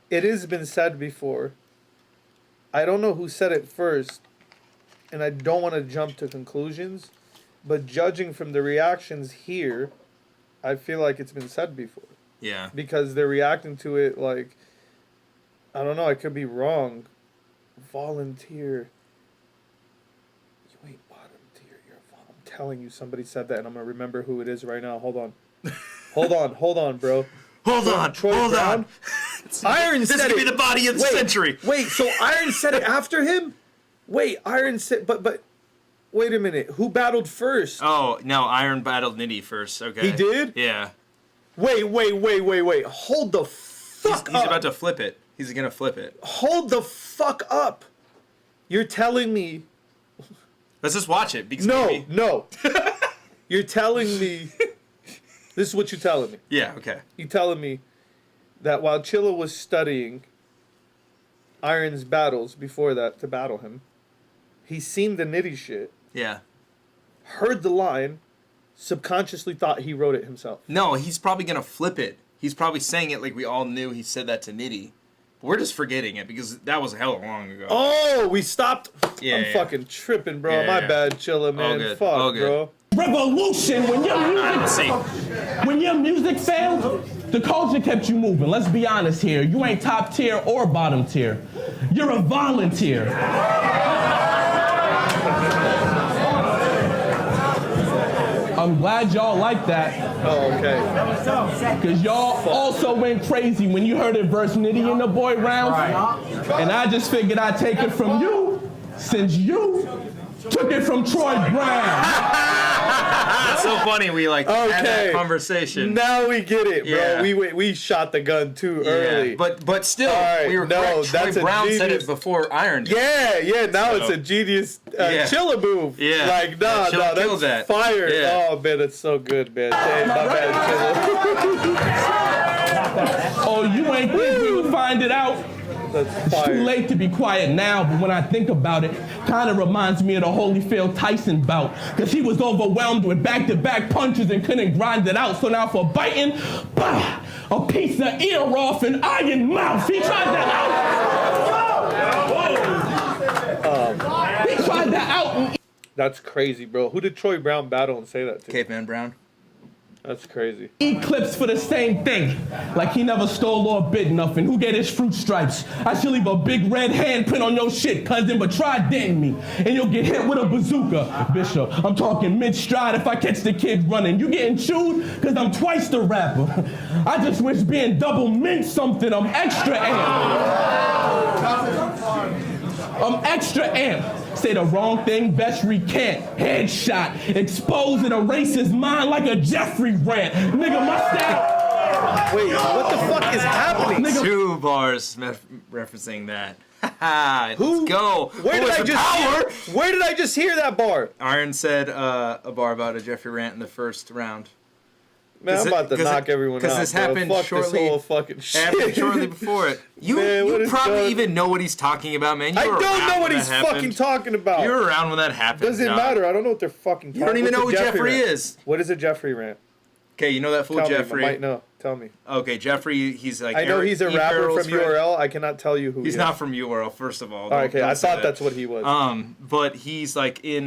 It has been said before. I don't know who said it first, and I don't want to jump to conclusions, but judging from the reactions here, I feel like it's been said before. Yeah. Because they're reacting to it like, I don't know, I could be wrong. Volunteer. You ain't bottom tier, you're a I'm telling you, somebody said that, and I'm going to remember who it is right now. Hold on. Hold on, bro. Hold on. Iron This said is gonna it. be the body of the century. Wait, so Iron said it after him? Wait, Iron said, but wait a minute. Who battled first? Oh, no, Iron battled Nitty first. Okay. He did? Yeah. Wait. Hold the fuck up. He's about to flip it. He's gonna flip it. Hold the fuck up. You're telling me. Let's just watch it. Because No. You're telling me. This is what you're telling me. Yeah, okay. You're telling me that while Chilla was studying Iron's battles before that to battle him, he seen the Nitty shit, Yeah. heard the line, subconsciously thought he wrote it himself. No, he's probably gonna flip it. He's probably saying it like we all knew he said that to Nitty. But we're just forgetting it because that was hell long ago. Oh, we stopped. Yeah, I'm yeah. fucking tripping, bro. Yeah, My yeah. bad, Chilla, man. All good. Fuck, All good. bro. Revolution. When your music failed, the culture kept you moving. Let's be honest here. You ain't top tier or bottom tier. You're a volunteer. I'm glad y'all like that. Oh, okay. Because y'all also went crazy when you heard it verse Nitty in the boy round. And I just figured I'd take it from you, since you took it from Troy Brown. That's so funny. We had that conversation. Now we get it, bro. Yeah. We shot the gun too early. But still, right, we were no, correct. Troy that's a Brown said genius. it before Iron did. Yeah. Now it's So- a genius Yeah. Chilla move. Yeah. Like, nah, Chilla killed that's that. fire. Yeah. Oh, man, it's so good, man. Hey, my bad, Chilla. Oh, you ain't think we would find it out? That's It's too fire. late to be quiet now, but when I think about it, kind of reminds me of the Holyfield Tyson bout. Cause he was overwhelmed with back-to-back punches and couldn't grind it out. So now for biting, bah, a piece of ear off an iron mouth. He tried that out. He tried that out. And That's crazy, bro. Who did Troy Brown battle and say that to? Caveman Brown. That's crazy. eat clips for the same thing. Like he never stole or bit nothing. Who get his fruit stripes? I should leave a big red handprint on your shit, cousin, but try denting me. And you'll get hit with a bazooka. Bishop, I'm talking mid-stride if I catch the kid running. You getting chewed? Cause I'm twice the rapper. I just wish being double meant something. I'm extra amped. I'm extra amped. Say the wrong thing, best recant. Headshot. Expose and erase his mind like a Jeffrey rant. Nigga, my style. Wait, what the fuck is happening? Nigga. 2 bars referencing that. Let's go. Where did I just hear that bar? Iron said a bar about a Jeffrey rant in the first round. Man, I'm about to knock everyone out. Because this happened Fuck shortly. This whole fucking shit. Happened shortly before it. You probably even know what he's talking about, man. I don't know what he's fucking talking about. You were around when that happened. Doesn't matter. I don't know what they're fucking talking about. You don't even know who Jeffrey is. What is a Jeffrey rant? Okay, you know that fool Tell Jeffrey. Me, I might know. Tell me. Okay, Jeffrey, he's like... I know he's a rapper from URL. I cannot tell you who he is. He's not from URL, first of all. Okay, I thought that's what he was. But he's like in,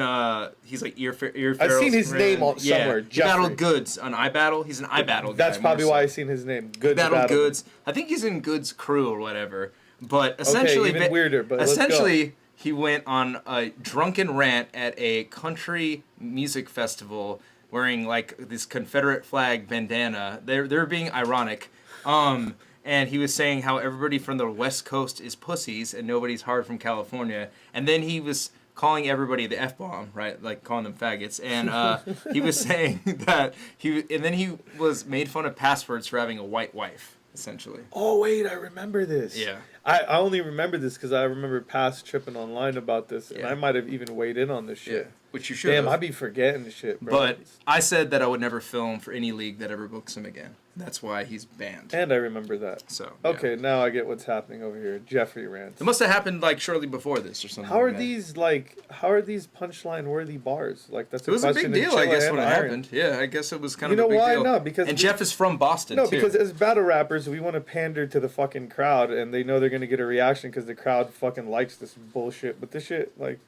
he's like Ear I've seen his name somewhere. He battled Goods on iBattle. He's an iBattle guy. That's probably why I've seen his name. Goods battled Goods. I think he's in Goods' crew or whatever. But essentially... Okay, even weirder, but essentially, he went on a drunken rant at a country music festival wearing like this Confederate flag bandana. They're being ironic. And he was saying how everybody from the West Coast is pussies and nobody's hard from California. And then he was calling everybody the F-bomb, right? Like calling them faggots. And he was saying that he was made fun of passwords for having a white wife, essentially. Oh, wait, I remember this. Yeah. I only remember this because I remember Pass tripping online about this, and I might have even weighed in on this shit. Yeah. Which you should. Damn, I be forgetting shit, bro. But I said that I would never film for any league that ever books him again. That's why he's banned. And I remember that. So okay, now I get what's happening over here. Jeffrey rants. It must have happened like shortly before this or something. How are these punchline worthy bars? Like that's it was a big deal, I guess, when it happened. Yeah, I guess it was kind of a big deal. You know why? No, because Jeff is from Boston. No, too. because as battle rappers, we want to pander to the fucking crowd, and they know they're gonna get a reaction because the crowd fucking likes this bullshit. But this shit, like.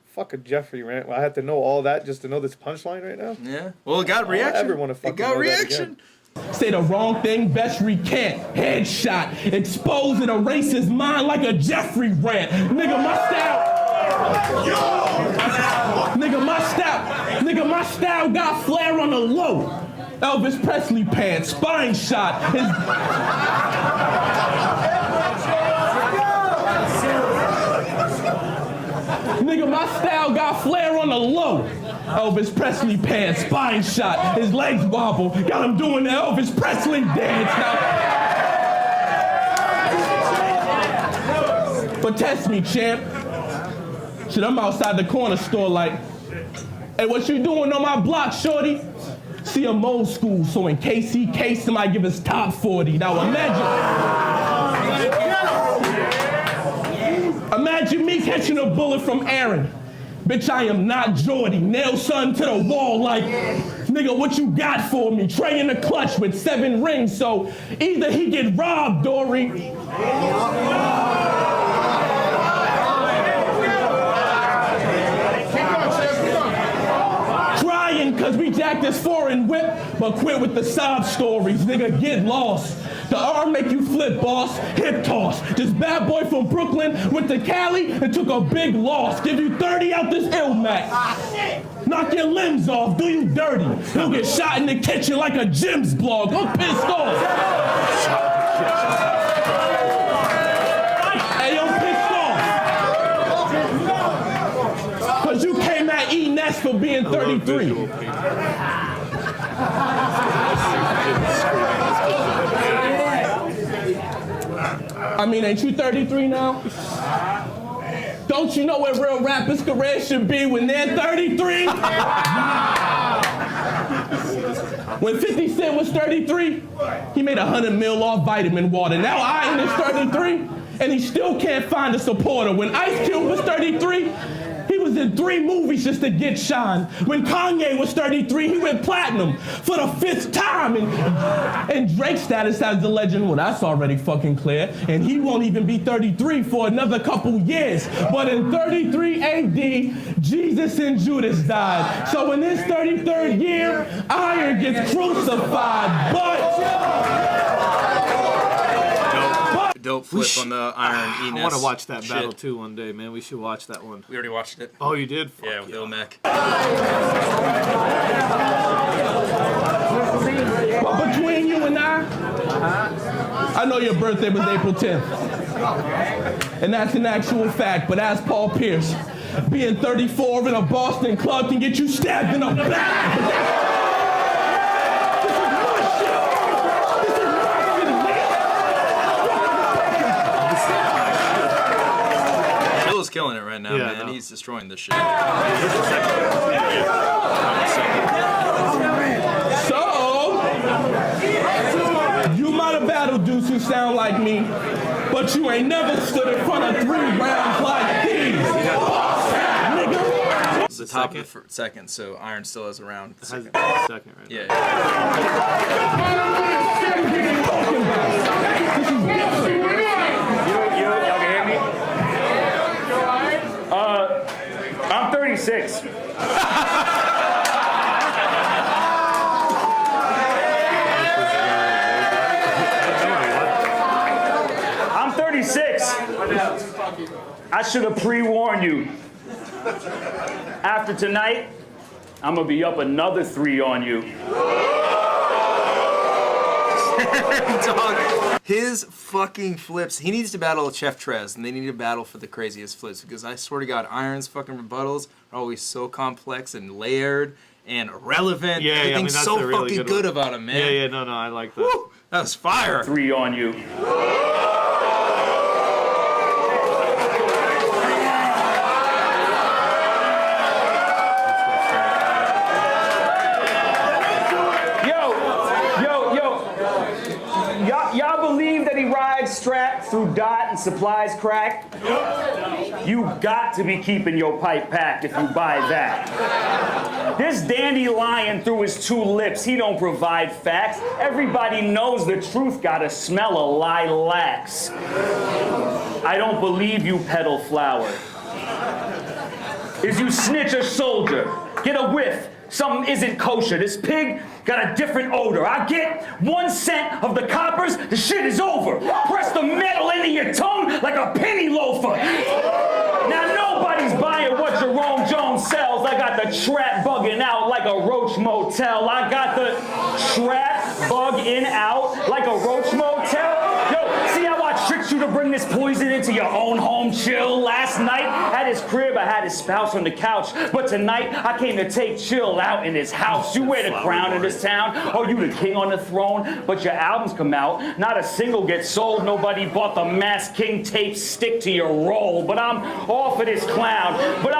Fuck a Jeffrey rant. I had to know all that just to know this punchline right now. Yeah. Well, it got reaction. I ever want to fucking it got reaction. Say the wrong thing, best recant. Headshot. Expose and erase his mind like a Jeffrey rant. Nigga, my style. Nigga, my style got flair on the low. Elvis Presley pants, spine shot. Nigga, my style got flair on the low. Elvis Presley pants, spine shot. His legs wobble. Got him doing the Elvis Presley dance now. But test me, champ. Shit, I'm outside the corner store like, hey, what you doing on my block, shorty? See, I'm old school, so in case somebody give us top 40. Now imagine me catching a bullet from Aaron. Bitch, I am not Jordy. Nail son to the wall like, nigga, what you got for me? Trey in the clutch with 7 rings, so either he get robbed, Dory. Crying cause we jacked this foreign whip, but quit with the sob stories, nigga, get lost. The arm make you flip, boss. Hip toss. This bad boy from Brooklyn went to Cali and took a big loss. Give you 30 out this Ilmac. Knock your limbs off. Do you dirty. He'll get shot in the kitchen like a Jim's blog. I'm pissed off. Hey, I'm pissed off. Cause you came at E-Nest for being 33. I mean, ain't you 33 now? Don't you know where real rappers' careers should be when they're 33? When 50 Cent was 33, he made $100 million off vitamin water. Now Iron is 33, and he still can't find a supporter. When Ice Cube was 33, he was in 3 movies just to get shine. When Kanye was 33, he went platinum for the 5th time. And Drake's status as the legend, well, that's already fucking clear. And he won't even be 33 for another couple years. But in 33 AD, Jesus and Judas died. So in his 33rd year, Iron gets crucified. Dope flip on the Iron Enos. I want to watch that shit. battle too one day, man. We should watch that one. We already watched it. Oh, you did? Yeah, with Lil Mac. But between you and I know your birthday was April 10th. And that's an actual fact, but as Paul Pierce, being 34 in a Boston club can get you stabbed in the back. Chill's killing it right now, man. No. He's destroying this shit. So, you might have battled dudes who sound like me, but you ain't never stood in front of 3 rounds like these. Nigga. It's the top of the second, so Iron still has a round. Second right yeah. Y'all can hear me? I'm 36. I'm 36. I should have pre-warned you. After tonight, I'm gonna be up another 3 on you. Dog, his fucking flips. He needs to battle Chef Trez, and they need to battle for the craziest flips, because I swear to God, Iron's fucking rebuttals are always so complex and layered and relevant. Yeah, everything's that's so a really fucking good about him, man. Yeah, no, I like that. Woo, that was fire. 3 on you. Y'all believe that he rides strapped through dot and supplies crack? You got to be keeping your pipe packed if you buy that. This dandelion through his 2 lips, he don't provide facts. Everybody knows the truth gotta smell of lilacs. I don't believe you peddle flour. Is you snitch a soldier, get a whiff, something isn't kosher. This pig got a different odor. I get 1 cent of the coppers, the shit is over. Press the metal into your tongue like a penny loafer. Now nobody's buying what Jerome Jones sells. I got the trap bugging out like a roach motel. I got the trap bugging out like a roach motel. Yo, see how I tricked you to bring this poison into your own home chill? Last night at his crib, I had his spouse on the couch. But tonight, I came to take Chill out in his house. You wear the crown in this town. Oh, you the king on the throne. But your albums come out. Not a single gets sold. Nobody bought the Masked King tape. Stick to your role. But I'm off of this clown. I'm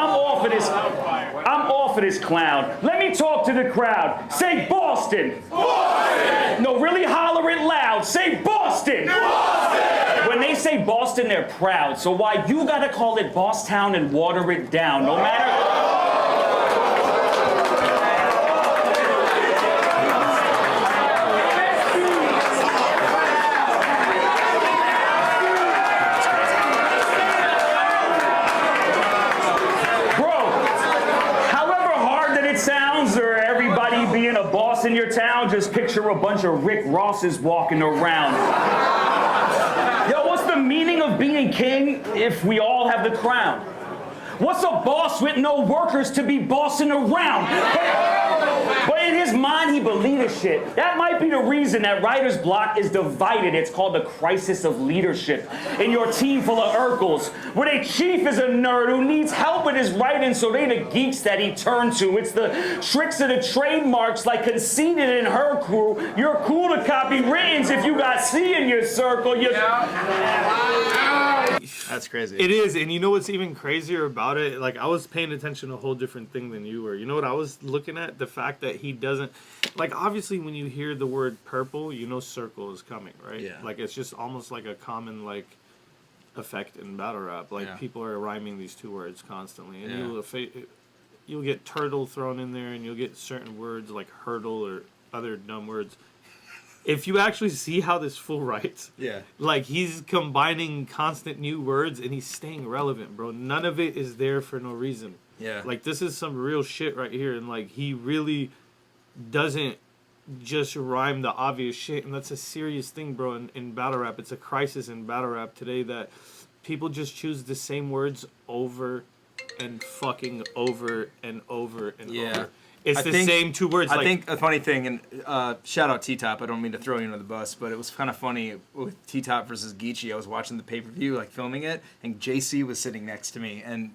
off of this clown. Let me talk to the crowd. Say Boston. Boston! No, really holler it loud. Say Boston. Boston! When they say Boston, they're proud. So why you gotta call it Bosstown and water it down? No matter... in your town, just picture a bunch of Rick Rosses walking around. Yo, what's the meaning of being king if we all have the crown? What's a boss with no workers to be bossing around? But in his mind, he believes shit. That might be the reason that writer's block is divided. It's called the crisis of leadership. In your team full of Urkels, where their chief is a nerd who needs help with his writing, so they the geeks that he turned to. It's the tricks of the trademarks, like Conceited and her crew. You're cool to copy writtens if you got C in your circle. That's crazy. It is, and you know what's even crazier about it? Like, I was paying attention to a whole different thing than you were. You know what I was looking at? The fact that he doesn't... Like, obviously, when you hear the word purple, you know circle is coming, right? Yeah. Like, it's just almost like a common, like... effect in battle rap. Like, Yeah. people are rhyming these two words constantly, and Yeah. you'll get turtle thrown in there, and you'll get certain words like hurdle or other dumb words. If you actually see how this fool writes, like, he's combining constant new words, and he's staying relevant, bro. None of it is there for no reason. Yeah. Like, this is some real shit right here, and, like, he really doesn't just rhyme the obvious shit, and that's a serious thing, bro, in battle rap. It's a crisis in battle rap today that people just choose the same words over and fucking over and over and over. It's the same two words. I think a funny thing, and shout out T-Top, I don't mean to throw you under the bus, but it was kind of funny with T-Top versus Geechee. I was watching the pay-per-view, like filming it, and JC was sitting next to me, and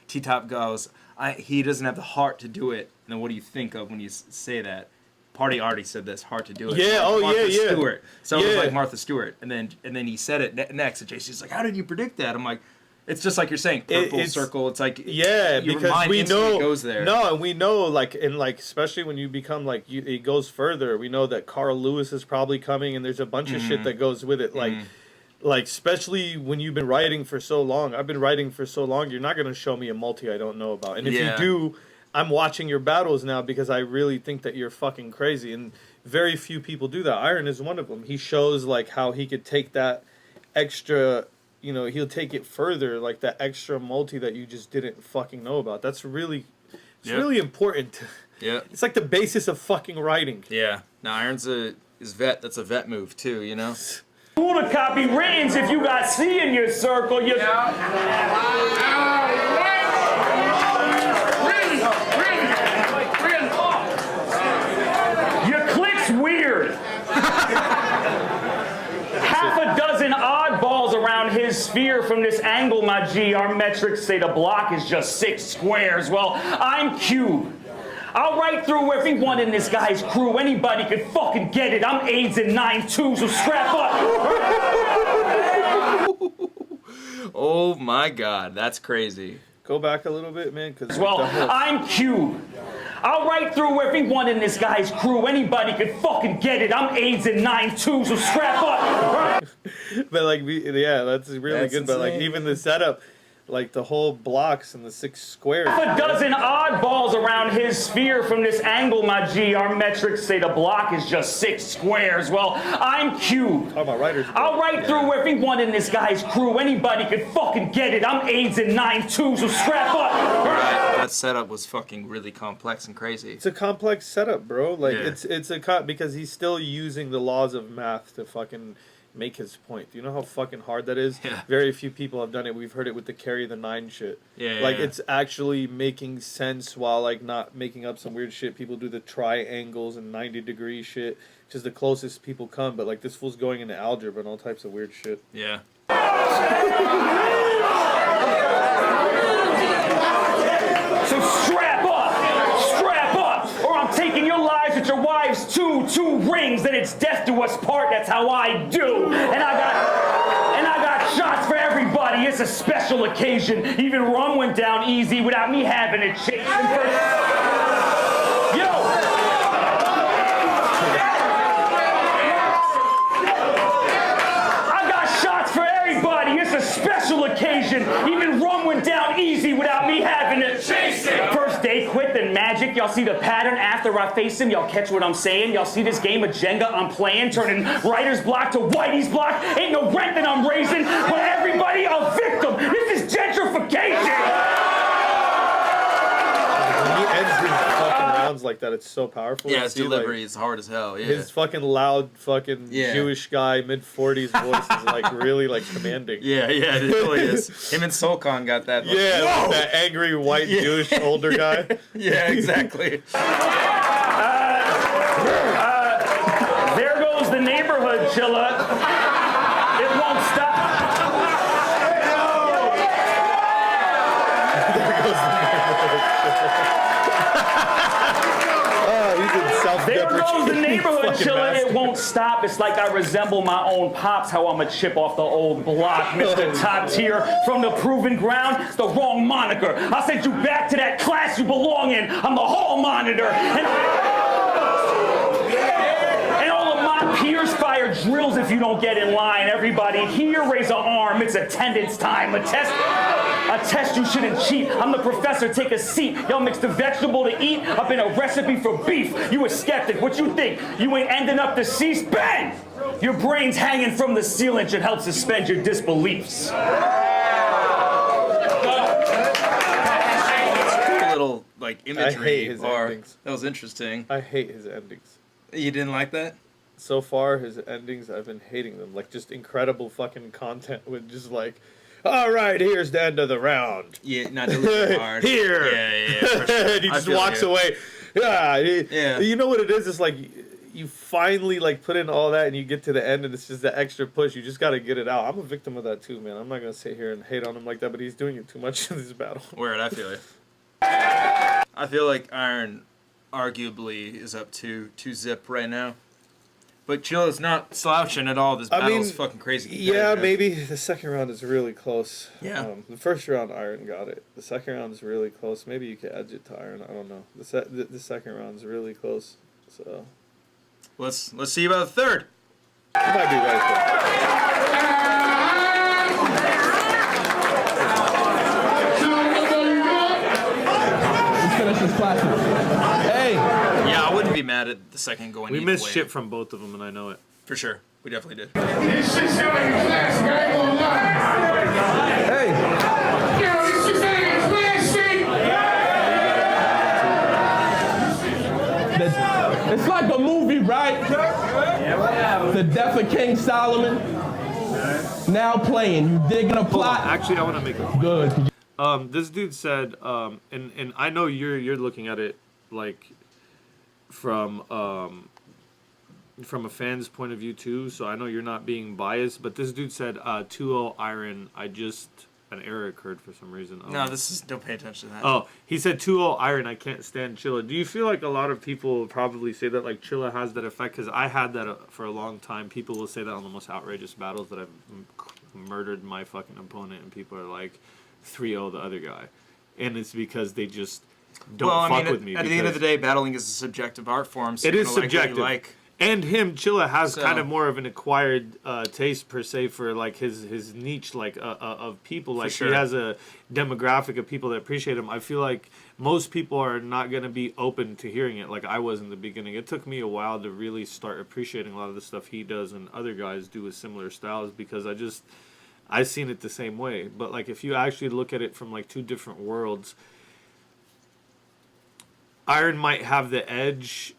T-Top goes, he doesn't have the heart to do it. And then what do you think of when you say that? Party already said this, hard to do it. Yeah, like Martha yeah. Stewart. So it was like Martha Stewart. And then he said it next, and JC's like, how did you predict that? I'm like, it's just like you're saying, purple circle. It's like, because we know it goes there. No, and we know, like, and like, especially when you become like, it goes further. We know that Carl Lewis is probably coming, and there's a bunch of shit that goes with it. Like, especially when you've been writing for so long. I've been writing for so long. You're not gonna show me a multi I don't know about. And if you do, I'm watching your battles now because I really think that you're fucking crazy. And very few people do that. Iron is one of them. He shows like how he could take that extra. You know, he'll take it further, like that extra multi that you just didn't fucking know about. That's really, really important. Yeah. It's like the basis of fucking writing. Yeah. Now, Iron's is vet. That's a vet move, too, you know? Who to copy writtens if you got C in your circle? You... Your click's weird. Half a dozen oddballs around his sphere from this angle, my G. Our metrics say the block is just 6 squares. Well, I'm cube. I'll write through everyone in this guy's crew. Anybody could fucking get it. I'm AIDS and 9-2, so strap up. Oh my God, that's crazy. Go back a little bit, man. Well, I'm cube. I'll write through everyone in this guy's crew. Anybody could fucking get it. I'm AIDS and 9-2, so strap up. But like, that's really good. Insane. But like, even the setup, like the whole blocks and the 6 squares. Half a dozen oddballs around his sphere from this angle, my G. Our metrics say the block is just 6 squares. Well, I'm cube. Talking about writers. I'll write through everyone in this guy's crew. Anybody could fucking get it. I'm AIDS and 9-2, so strap up. That setup was fucking really complex and crazy. It's a complex setup, bro. Like it's a because he's still using the laws of math to fucking make his point. Do you know how fucking hard that is? Yeah. Very few people have done it. We've heard it with the carry the 9 shit. Like it's actually making sense while like not making up some weird shit. People do the triangles and 90-degree shit, which is the closest people come. But like this fool's going into algebra and all types of weird shit. Yeah. So strap up, or I'm taking your lives with your wives' two rings. Then it's death do us part. That's how I do. And I got shots for everybody. It's a special occasion. Even rum went down easy without me having to chase him first. Yo. It's a special occasion. Even rum went down easy without me having to chase it. First day quit, then magic. Y'all see the pattern after I face him. Y'all catch what I'm saying? Y'all see this game of Jenga I'm playing? Turning writer's block to Whitey's block. Ain't no rent that I'm raising, but everybody a victim. This is gentrification. When he ends his fucking rounds like that, it's so powerful. Yeah, his delivery is hard as hell. Yeah. His fucking loud fucking Jewish guy, mid-40s voice is like really like commanding. Yeah, it really is. Him and Solkon got that. Like, yeah, that angry white Jewish older guy. Yeah, exactly. There goes the neighborhood, Chilla. It won't stop. There goes the There goes the neighborhood, Chilla. It won't stop. It's like I resemble my own pops, how I'm a chip off the old block. Mr. Top Tier from the proven ground. It's the wrong moniker. I'll send you back to that class you belong in. I'm the hall monitor. And all of my Peers fire drills if you don't get in line. Everybody here raise an arm. It's attendance time. A test you shouldn't cheat. I'm the professor. Take a seat. Y'all mixed a vegetable to eat up in a recipe for beef. You a skeptic. What you think? You ain't ending up deceased? Bang! Your brain's hanging from the ceiling. Should help suspend your disbeliefs. Little like imagery. I hate his endings. That was interesting. I hate his endings. You didn't like that? So far, his endings, I've been hating them. Like, just incredible fucking content with just like, all right, here's the end of the round. Yeah, not really hard. Here. Yeah, for sure. And he just walks away. Yeah. You know what it is? It's like, you finally like put in all that and you get to the end and it's just the extra push. You just got to get it out. I'm a victim of that too, man. I'm not going to sit here and hate on him like that, but he's doing it too much in this battle. Weird, I feel it. I feel like Iron arguably is up to 2-zip right now. But Chilla's not slouching at all. This battle's fucking crazy. Yeah, maybe the second round is really close. Yeah. The first round, Iron got it. The second round is really close. Maybe you could edge it to Iron. I don't know. The second round is really close. So let's see about the third. You might be right there. Let's finish this classic. Hey. Yeah, I wouldn't be mad at the second going. We missed shit from both of them, and I know it. For sure, we definitely did. This shit sound like a classic. I ain't gonna lie. Hey. Yo, this shit sound like a classic. It's like a movie, right? The Death of King Solomon. Now playing. You digging a plot? Actually, I want to make a point. Good. This dude said, and I know you're looking at it like from a fan's point of view too, so I know you're not being biased, but this dude said 2-0 Iron. An error occurred for some reason. No, don't pay attention to that. Oh, he said 2-0 Iron. I can't stand Chilla. Do you feel like a lot of people probably say that like Chilla has that effect? Because I had that for a long time. People will say that on the most outrageous battles that I've murdered my fucking opponent, and people are like 3-0 the other guy, and it's because they just don't fuck with me. At the end of the day, battling is a subjective art form. So it is subjective. Like. And Chilla has kind of more of an acquired taste per se for like his niche, like of people. Like he has a demographic of people that appreciate him. I feel like most people are not going to be open to hearing it. Like I was in the beginning. It took me a while to really start appreciating a lot of the stuff he does and other guys do with similar styles, because I seen it the same way. But like if you actually look at it from like two different worlds, Iron might have the edge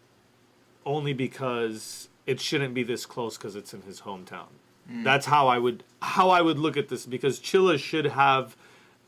only because it shouldn't be this close because it's in his hometown. That's how I would look at this, because Chilla should have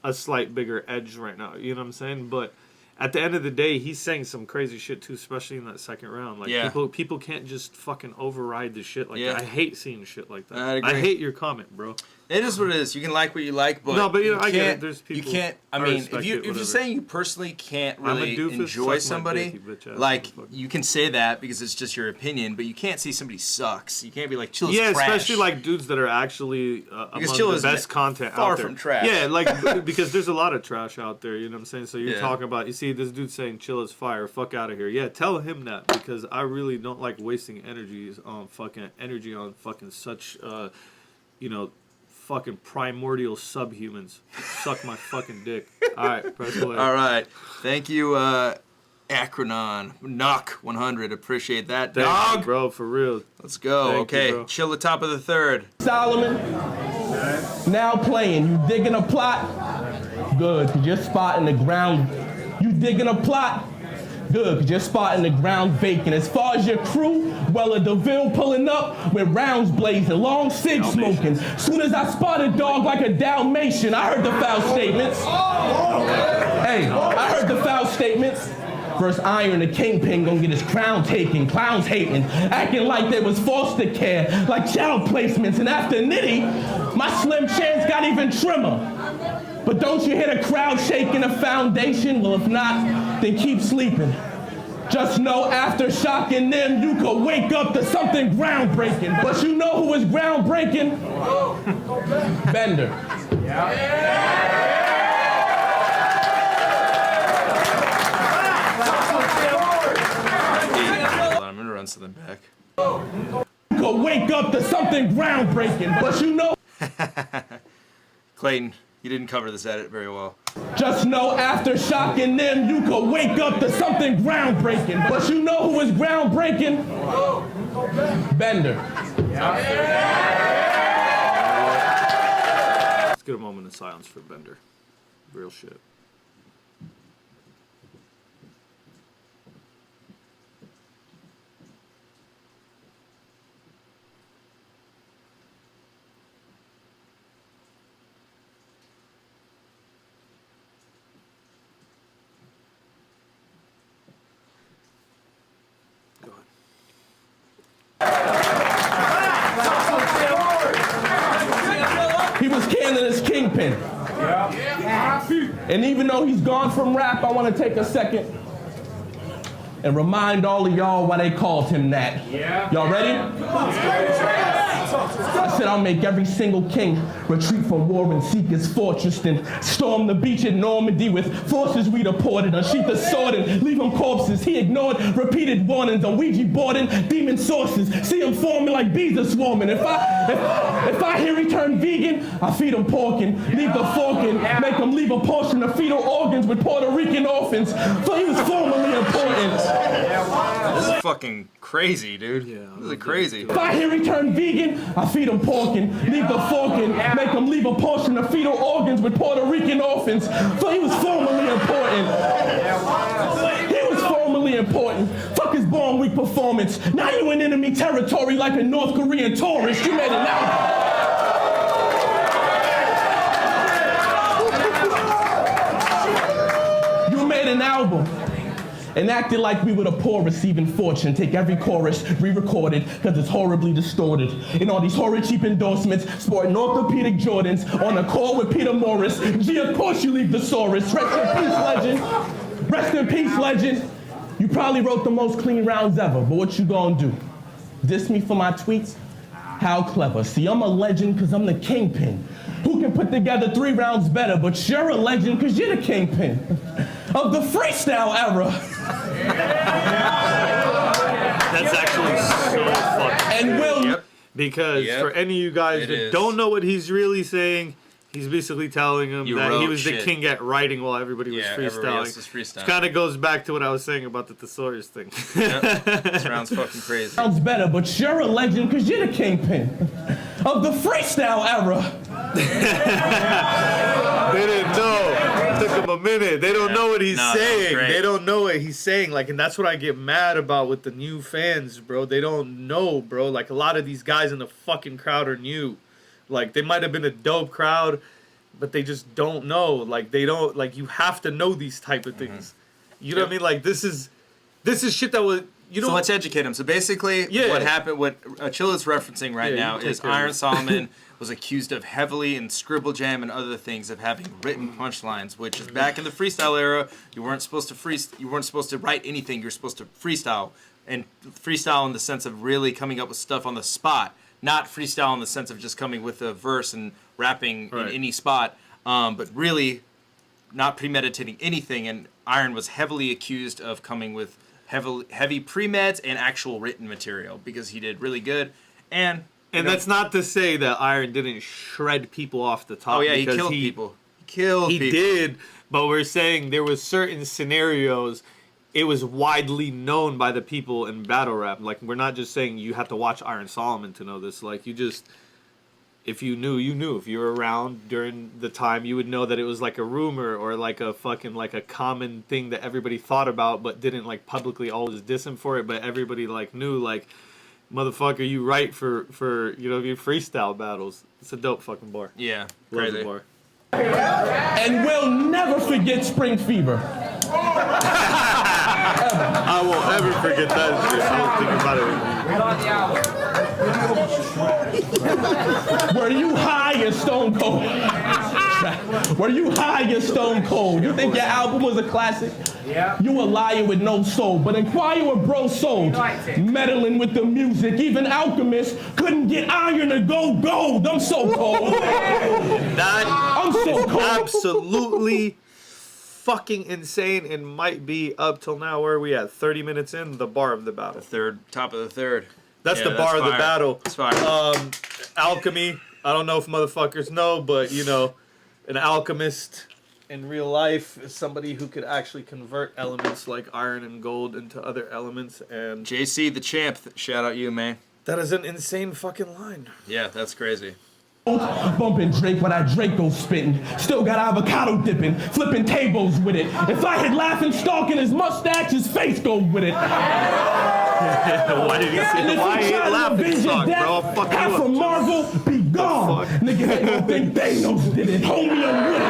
a slight bigger edge right now. You know what I'm saying? But at the end of the day, he's saying some crazy shit too, especially in that second round. Like people can't just fucking override the shit like that. I hate seeing shit like that. I hate your comment, bro. It is what it is. You can like what you like, but I get it. There's people. You can't. I mean, if you're saying you personally can't really enjoy somebody, like you can say that because it's just your opinion, but you can't say somebody sucks. You can't be like Chilla's trash. Especially like dudes that are actually among the best content far out there. From trash. Yeah, like because there's a lot of trash out there. You know what I'm saying? So you're talking about. You see this dude saying Chilla's fire. Fuck out of here. Yeah, tell him that, because I really don't like wasting energy on fucking such fucking primordial subhumans. Suck my fucking dick. All right, press play. All right. Thank you, Acronon. Knock 100. Appreciate that, dog. Thank you, bro, for real. Let's go. Thank you, bro. Chill the top of the third. Solomon. Now playing. You digging a plot? Good, because you're spotting the ground. You digging a plot? Good, because you're spotting the ground vacant. As far as your crew, well, a DeVille pulling up with rounds blazing, long cig smoking. Soon as I spotted dog like a Dalmatian, I heard the foul statements. Hey, I heard the foul statements. First Iron, the kingpin, gonna get his crown taken. Clowns hating, acting like there was foster care, like child placements. And after Nitty, my slim chance got even trimmer. But don't you hear the crowd shaking the foundation? Well, if not, then keep sleeping. Just know after shocking them, you could wake up to something groundbreaking. But you know who was groundbreaking? Bender. I'm gonna run something back. You could wake up to something groundbreaking. But you know... Clayton, you didn't cover this edit very well. Just know after shocking them, you could wake up to something groundbreaking. But you know who is groundbreaking? Bender. Let's get a moment of silence for Bender. Real shit. He was Canada's kingpin. And even though he's gone from rap, I want to take a second and remind all of y'all why they called him that. Y'all ready? I said I'll make every single king retreat from war and seek his fortress, then storm the beach at Normandy with forces we deported, unsheath the sword and leave him corpses. He ignored repeated warnings on Ouija board and demon sources. See him forming like bees are swarming. If I hear he turned vegan, I feed him pork and leave the fork and make him leave a portion of fetal organs with Puerto Rican orphans. So he was formally important. This is fucking crazy, dude. Yeah, this is crazy. If I hear he turned vegan, I feed him pork and leave the fork and make him leave a portion of fetal organs with Puerto Rican orphans. So he was formally important. He was formally important. Fuck his Born Week performance. Now you in enemy territory like a North Korean tourist. You made it now. You made an album and acted like we were the poor receiving fortune. Take every chorus, re-recorded, cause it's horribly distorted. And all these horrid cheap endorsements, sporting orthopedic Jordans, on a call with Peter Morris. Gee, of course you leave the Saurus. Rest in peace, legend. Rest in peace, legend. You probably wrote the most clean rounds ever, but what you gonna do? Diss me for my tweets? How clever. See, I'm a legend cause I'm the kingpin. Who can put together 3 rounds better? But you're a legend cause you're the kingpin of the freestyle era. That's actually so fucking. And Will, because for any of you guys that don't know what he's really saying, he's basically telling him that he was the king at writing while everybody was freestyling. Which kind of goes back to what I was saying about the thesaurus thing. This round's fucking crazy. Sounds better, but you're a legend because you're the kingpin of the freestyle era. They didn't know. It took them a minute. They don't know what he's saying. They don't know what he's saying. Like, and that's what I get mad about with the new fans, bro. They don't know, bro. Like, a lot of these guys in the fucking crowd are new. Like, they might have been a dope crowd, but they just don't know. Like, they don't, like, you have to know these type of things. You know what I mean? Like, this is shit that was, you know. So let's educate them. So basically, what happened, what Chilla's referencing right now is Iron Solomon was accused of heavily in Scribble Jam and other things of having written punchlines, which is back in the freestyle era. You weren't supposed to write anything. You were supposed to freestyle, and freestyle in the sense of really coming up with stuff on the spot. Not freestyle in the sense of just coming with a verse and rapping in any spot, but really not premeditating anything. And Iron was heavily accused of coming with heavy pre-meds and actual written material because he did really good. And that's not to say that Iron didn't shred people off the top. Oh yeah, he killed people. He did, but we're saying there was certain scenarios. It was widely known by the people in battle rap. Like, we're not just saying you have to watch Iron Solomon to know this. Like, you just, if you knew, you knew. If you were around during the time, you would know that it was like a rumor or like a fucking, like a common thing that everybody thought about but didn't, like, publicly always diss him for it. But everybody, like, knew, like, motherfucker, you write for you know, your freestyle battles. It's a dope fucking bar. Yeah, love the bar. And we'll never forget Spring Fever. I won't ever forget that shit. I was thinking about it. Were you high and stone cold? Were you high and stone cold? You think your album was a classic? Yeah. You a liar with no soul, but inquire what bro sold. Meddling with the music, even Alchemist couldn't get iron to go gold. I'm so cold. I'm so cold. Absolutely fucking insane, and might be up till now. Where are we at? 30 minutes in, the bar of the battle. Top of the third. That's Yeah, the bar of the fire. battle. That's fire. Alchemy. I don't know if motherfuckers know, but you know, an alchemist in real life is somebody who could actually convert elements like iron and gold into other elements. And JC the champ, shout out you, man. that is an insane fucking line. Yeah, that's crazy. Bumping Drake while that Draco spitting. Still got avocado dipping, flipping tables with it. If I had laughing Stalk in his mustache, his face go with it. Why did you say why you laughing, Stalk, bro? Fuck you half up. from Marvel, be gone. Niggas ain't gonna think Thanos did it. Homie, I'm with it.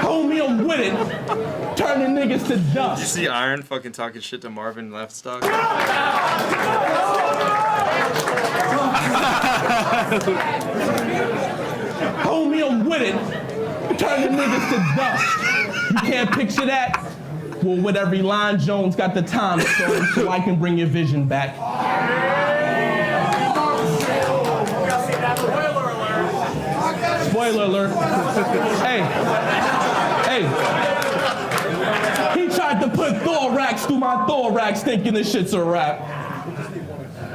Homie, I'm with it. Turning niggas to dust. You see Iron fucking talking shit to Marvin left stock? Homie, I'm with it. Turning niggas to dust. You can't picture that? Well, with every line, Jones got the time stone so I can bring your vision back. Spoiler alert. Hey. He tried to put thorax through my thorax thinking this shit's a rap.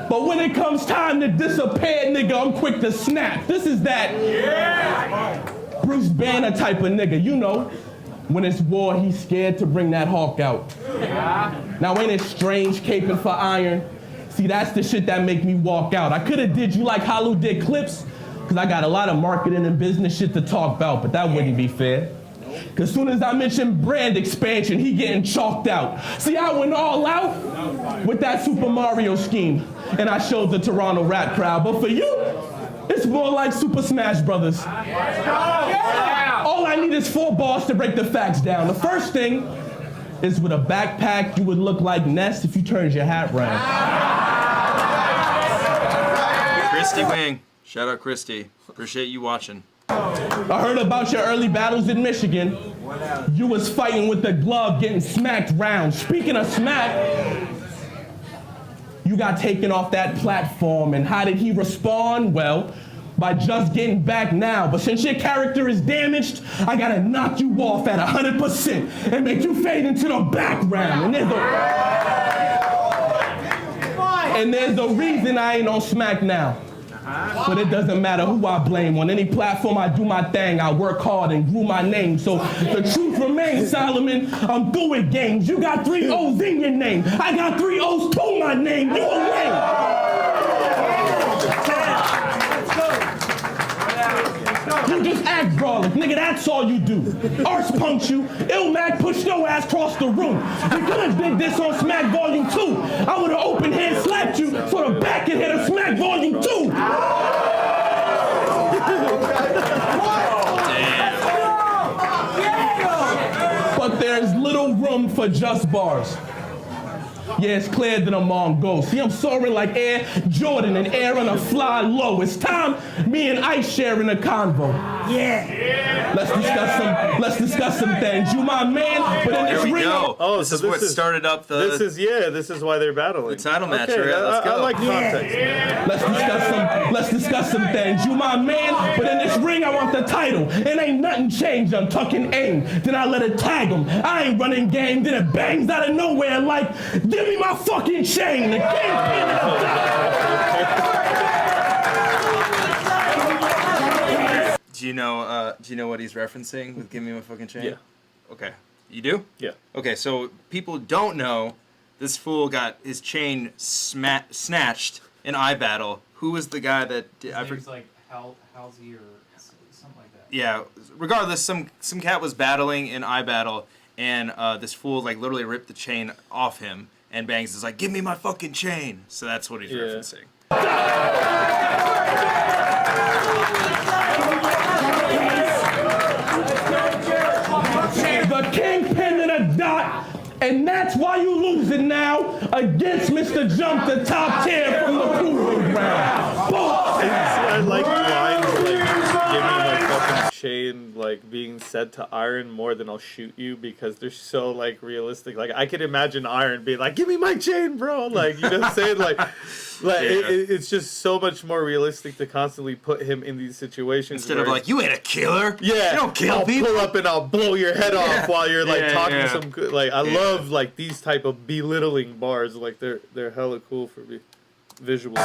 But when it comes time to disappear, nigga, I'm quick to snap. This is that Bruce Banner type of nigga, you know. When it's war, he's scared to bring that hawk out. Now ain't it strange caping for iron? See, that's the shit that make me walk out. I could've did you like Hollow did clips, cause I got a lot of marketing and business shit to talk about, but that wouldn't be fair. Cause soon as I mention brand expansion, he getting chalked out. See, I went all out with that Super Mario scheme, and I showed the Toronto rap crowd, but for you, it's more like Super Smash Brothers. All I need is 4 bars to break the facts down. The first thing is with a backpack, you would look like Ness if you turned your hat round. Christy Wing. Shout out Christy. Appreciate you watching. I heard about your early battles in Michigan. You was fighting with the glove, getting smacked round. Speaking of smack, you got taken off that platform, and how did he respond? Well, by just getting back now. But since your character is damaged, I gotta knock you off at 100% and make you fade into the background. And there's a reason I ain't on Smack now. But it doesn't matter who I blame. On any platform I do my thing, I work hard and grew my name. So the truth remains, Solomon, I'm through with games. You got 3 O's in your name. I got 3 O's to my name. You a lame. You just act brawling, nigga, that's all you do. Arse punked you, Ilmac pushed your ass across the room. We could've did this on Smack Volume 2. I would've open hand slapped you so the back could hit a Smack Volume 2. But there's little room for just bars. Yeah, it's clear that I'm on go. See, I'm soaring like Air Jordan and air on a fly low. It's time me and Ice sharing a convo. Yeah. Let's discuss some things. You my man, but in this Here we ring. go. Oh, this so is what started up the this is why they're battling. the title match. Okay, Right? Let's go. I like context. Let's discuss some things. You my man, but in this ring I want the title. And ain't nothing changed. I'm tucking aim. Then I let it tag him. I ain't running game. Then it bangs out of nowhere like, give me my fucking chain. The kingpin of the Do you know what he's referencing with "Give Me My Fucking Chain"? Yeah. Okay. You do? Yeah. Okay, so people don't know this fool got his chain snatched in iBattle. Who was the guy that did? His name's like Halsey or something like that. Yeah. Regardless, some cat was battling in iBattle, and this fool like literally ripped the chain off him, and Bangs is like, "Give me my fucking chain." So that's what he's referencing. The kingpin of the dot, and that's why you losing now against Mr. Jump, the top tier from the proving ground. I like lines like, give me my fucking chain, like being said to Iron more than I'll shoot you, because they're so like realistic. Like I could imagine Iron being like, give me my chain, bro. Like, you know what I'm saying? Like Like it's just so much more realistic to constantly put him in these situations instead of like, you ain't a killer. Yeah, you don't kill I'll people. pull up and I'll blow your head off while you're like talking some like I love like these type of belittling bars. Like they're hella cool for me. Visual. Oh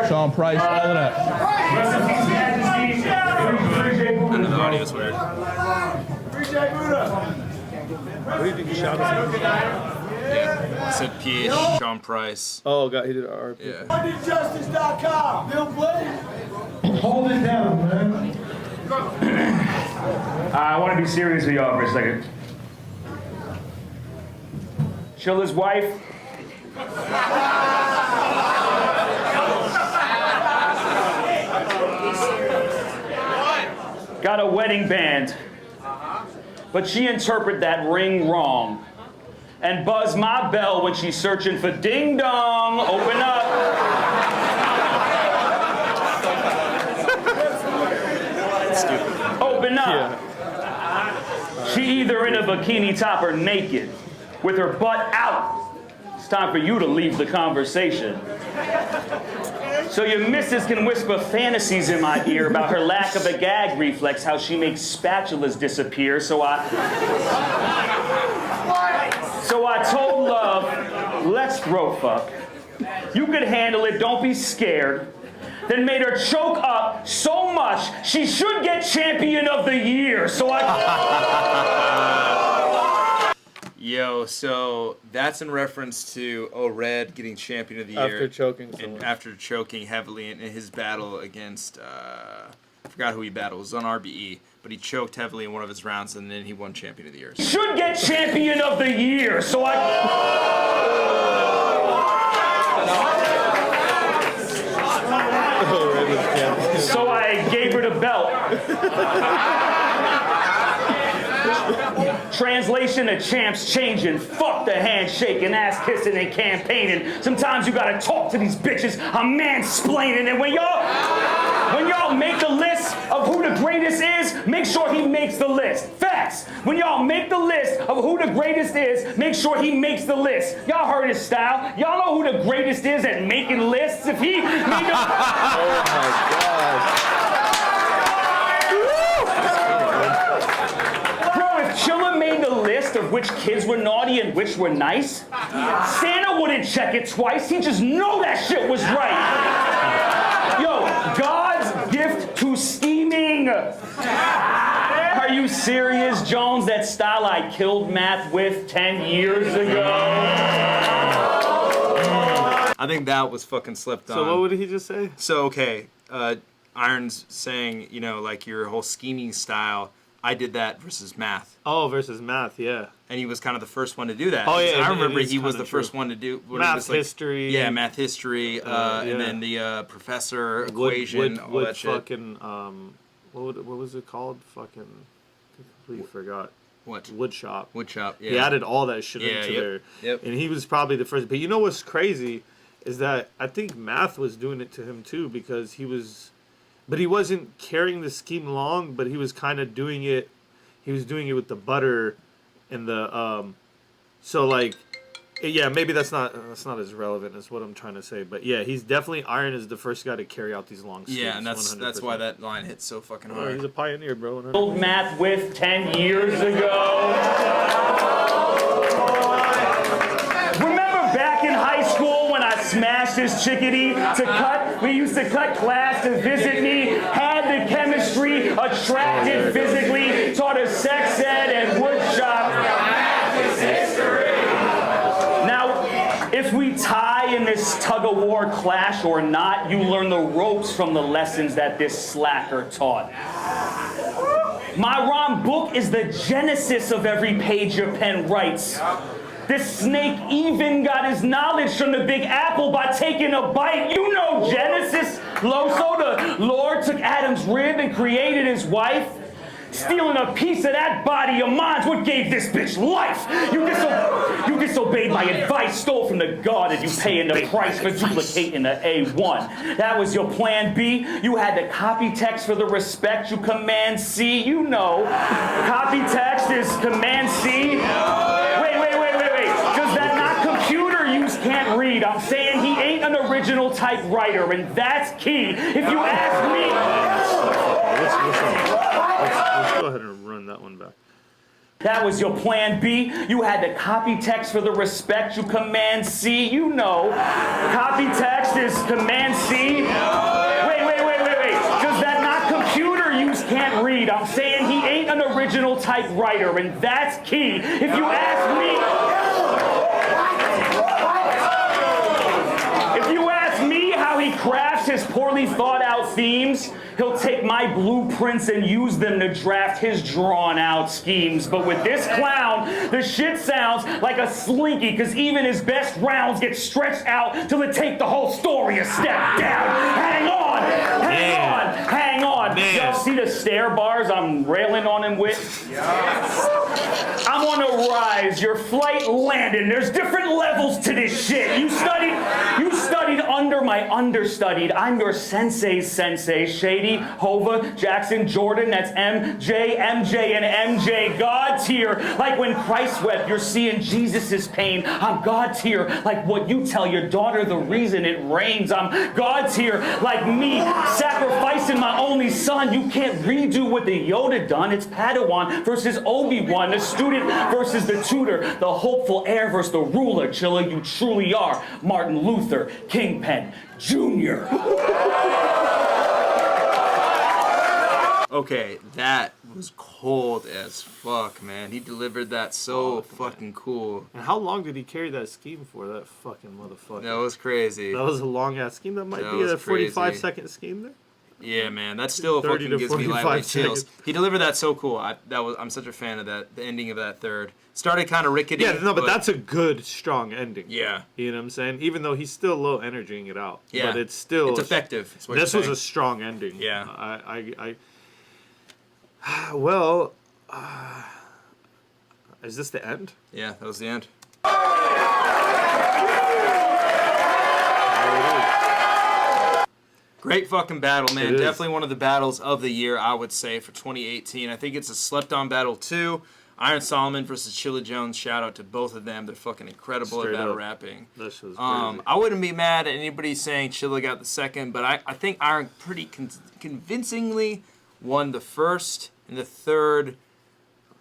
Sean Price, all of that. I know the audio's weird. What do you think he shot us? Yeah, it said PH, Sean Price. Oh, God, he did RP. Yeah. RYDJustice.com. Bill Clayton. Hold it down, man. I want to be serious with y'all for a second. Chilla's wife. Got a wedding band. But she interpreted that ring wrong. And buzz my bell when she's searching for ding dong. Open up. Open up. Yeah. She either in a bikini top or naked, with her butt out. It's time for you to leave the conversation. So your missus can whisper fantasies in my ear about her lack of a gag reflex, how she makes spatulas disappear. So I told Love, let's throat fuck. You could handle it, don't be scared. Then made her choke up so much she should get champion of the year. So Yo, so that's in reference to RYD getting champion of the year after choking and after choking heavily in his battle against I forgot who he battled. It was on RBE, but he choked heavily in one of his rounds and then he won champion of the year. Should get champion of the year. So So I gave her the belt. Translation of champs changing. Fuck the handshaking, ass kissing, and campaigning. Sometimes you gotta talk to these bitches. I'm mansplaining. And when y'all make the list of who the greatest is, make sure he makes the list. Facts. When y'all make the list of who the greatest is, make sure he makes the list. Y'all heard his style. Y'all know who the greatest is at making lists. If he made the... Oh my God. Chilla made the list of which kids were naughty and which were nice. Santa wouldn't check it twice. He just know that shit was right. Yo, God's gift to scheming. Are you serious, Jones? That style I killed math with 10 years ago. I think that was fucking slipped on. So what would he just say? So, okay, Iron's saying, you know, like your whole scheming style, I did that versus math. Oh, versus math, yeah. And he was kind of the first one to do that. Oh, yeah. I remember he was the first one to do... Math history. Yeah, math history, and then the professor equation, all that shit. Fucking, what was it called? Fucking, completely forgot. What? Woodshop. Woodshop, yeah. He added all that shit into there. Yep. And he was probably the first. But you know what's crazy is that I think math was doing it to him too, because he was... But he wasn't carrying the scheme long, but he was kind of doing it. He was doing it with the butter and the so like, yeah, maybe that's not as relevant as what I'm trying to say. But yeah, he's definitely Iron is the first guy to carry out these long schemes. Yeah, and that's 100%. why that line hits so fucking hard. Oh, he's a pioneer, bro. Old math with 10 years ago. Remember back in high school when I smashed his chickadee to cut? We used to cut class to visit me, had the chemistry, attracted physically, taught us sex ed and woodshop. Now, if we tie in this tug-of-war clash or not, you learn the ropes from the lessons that this slacker taught. My rhyme book is the genesis of every page your pen writes. This snake even got his knowledge from the Big Apple by taking a bite. You know Genesis. Loso, the Lord, took Adam's rib and created his wife. Stealing a piece of that body of mine's what gave this bitch life. You disobeyed my advice, stole from the God, and you paying the price for duplicating the A1. That was your plan B. You had to copy text for the respect you command C. You know, copy text is command C. Wait. Does that not computer use can't read? I'm saying he ain't an original typewriter, and that's key. If you ask me... Let's go ahead and run that one back. That was your plan B. You had to copy text for the respect you command C. You know, copy text is command C. Wait. Does that not computer use can't read? I'm saying he ain't an original typewriter, and that's key. If you ask me how he crafts his poorly thought out themes, he'll take my blueprints and use them to draft his drawn out schemes. But with this clown, the shit sounds like a slinky, because even his best rounds get stretched out till it take the whole story a step down. Hang on. Y'all see the stair bars I'm railing on him with? I'm on a rise, your flight landed. There's different levels to this shit. You studied under my understudied. I'm your sensei's sensei. Shady, Hova, Jackson, Jordan, that's MJ, and MJ. God tier, like when Christ wept, you're seeing Jesus' pain. I'm God tier, like what you tell your daughter the reason it rains. I'm God tier, like me, sacrificing my only son. You can't redo what the Yoda done. It's Padawan versus Obi-Wan, the student versus the tutor, the hopeful heir versus the ruler. Chilla, you truly are Martin Luther, Kingpin, Jr. Okay, that was cold as fuck, man. He delivered that so fucking cool. And how long did he carry that scheme for, that fucking motherfucker? That was crazy. That was a long-ass scheme. That might be a 45-second scheme there. Yeah, man, that still fucking gives me lightweight chills. He delivered that so cool. I'm such a fan of that. The ending of that third started kind of rickety. Yeah, no, but that's a good, strong ending. Yeah, you know what I'm saying. Even though he's still low energying it out. Yeah, but it's still effective. This was a strong ending. Yeah, well, is this the end? Yeah, that was the end. Great fucking battle, man. Definitely one of the battles of the year, I would say, for 2018. I think it's a slept-on battle, too. Iron Solomon versus Chilla Jones. Shout out to both of them. They're fucking incredible at battle rapping. This was I wouldn't be mad at anybody saying Chilla got the second, but I think Iron pretty convincingly won the first, and the third,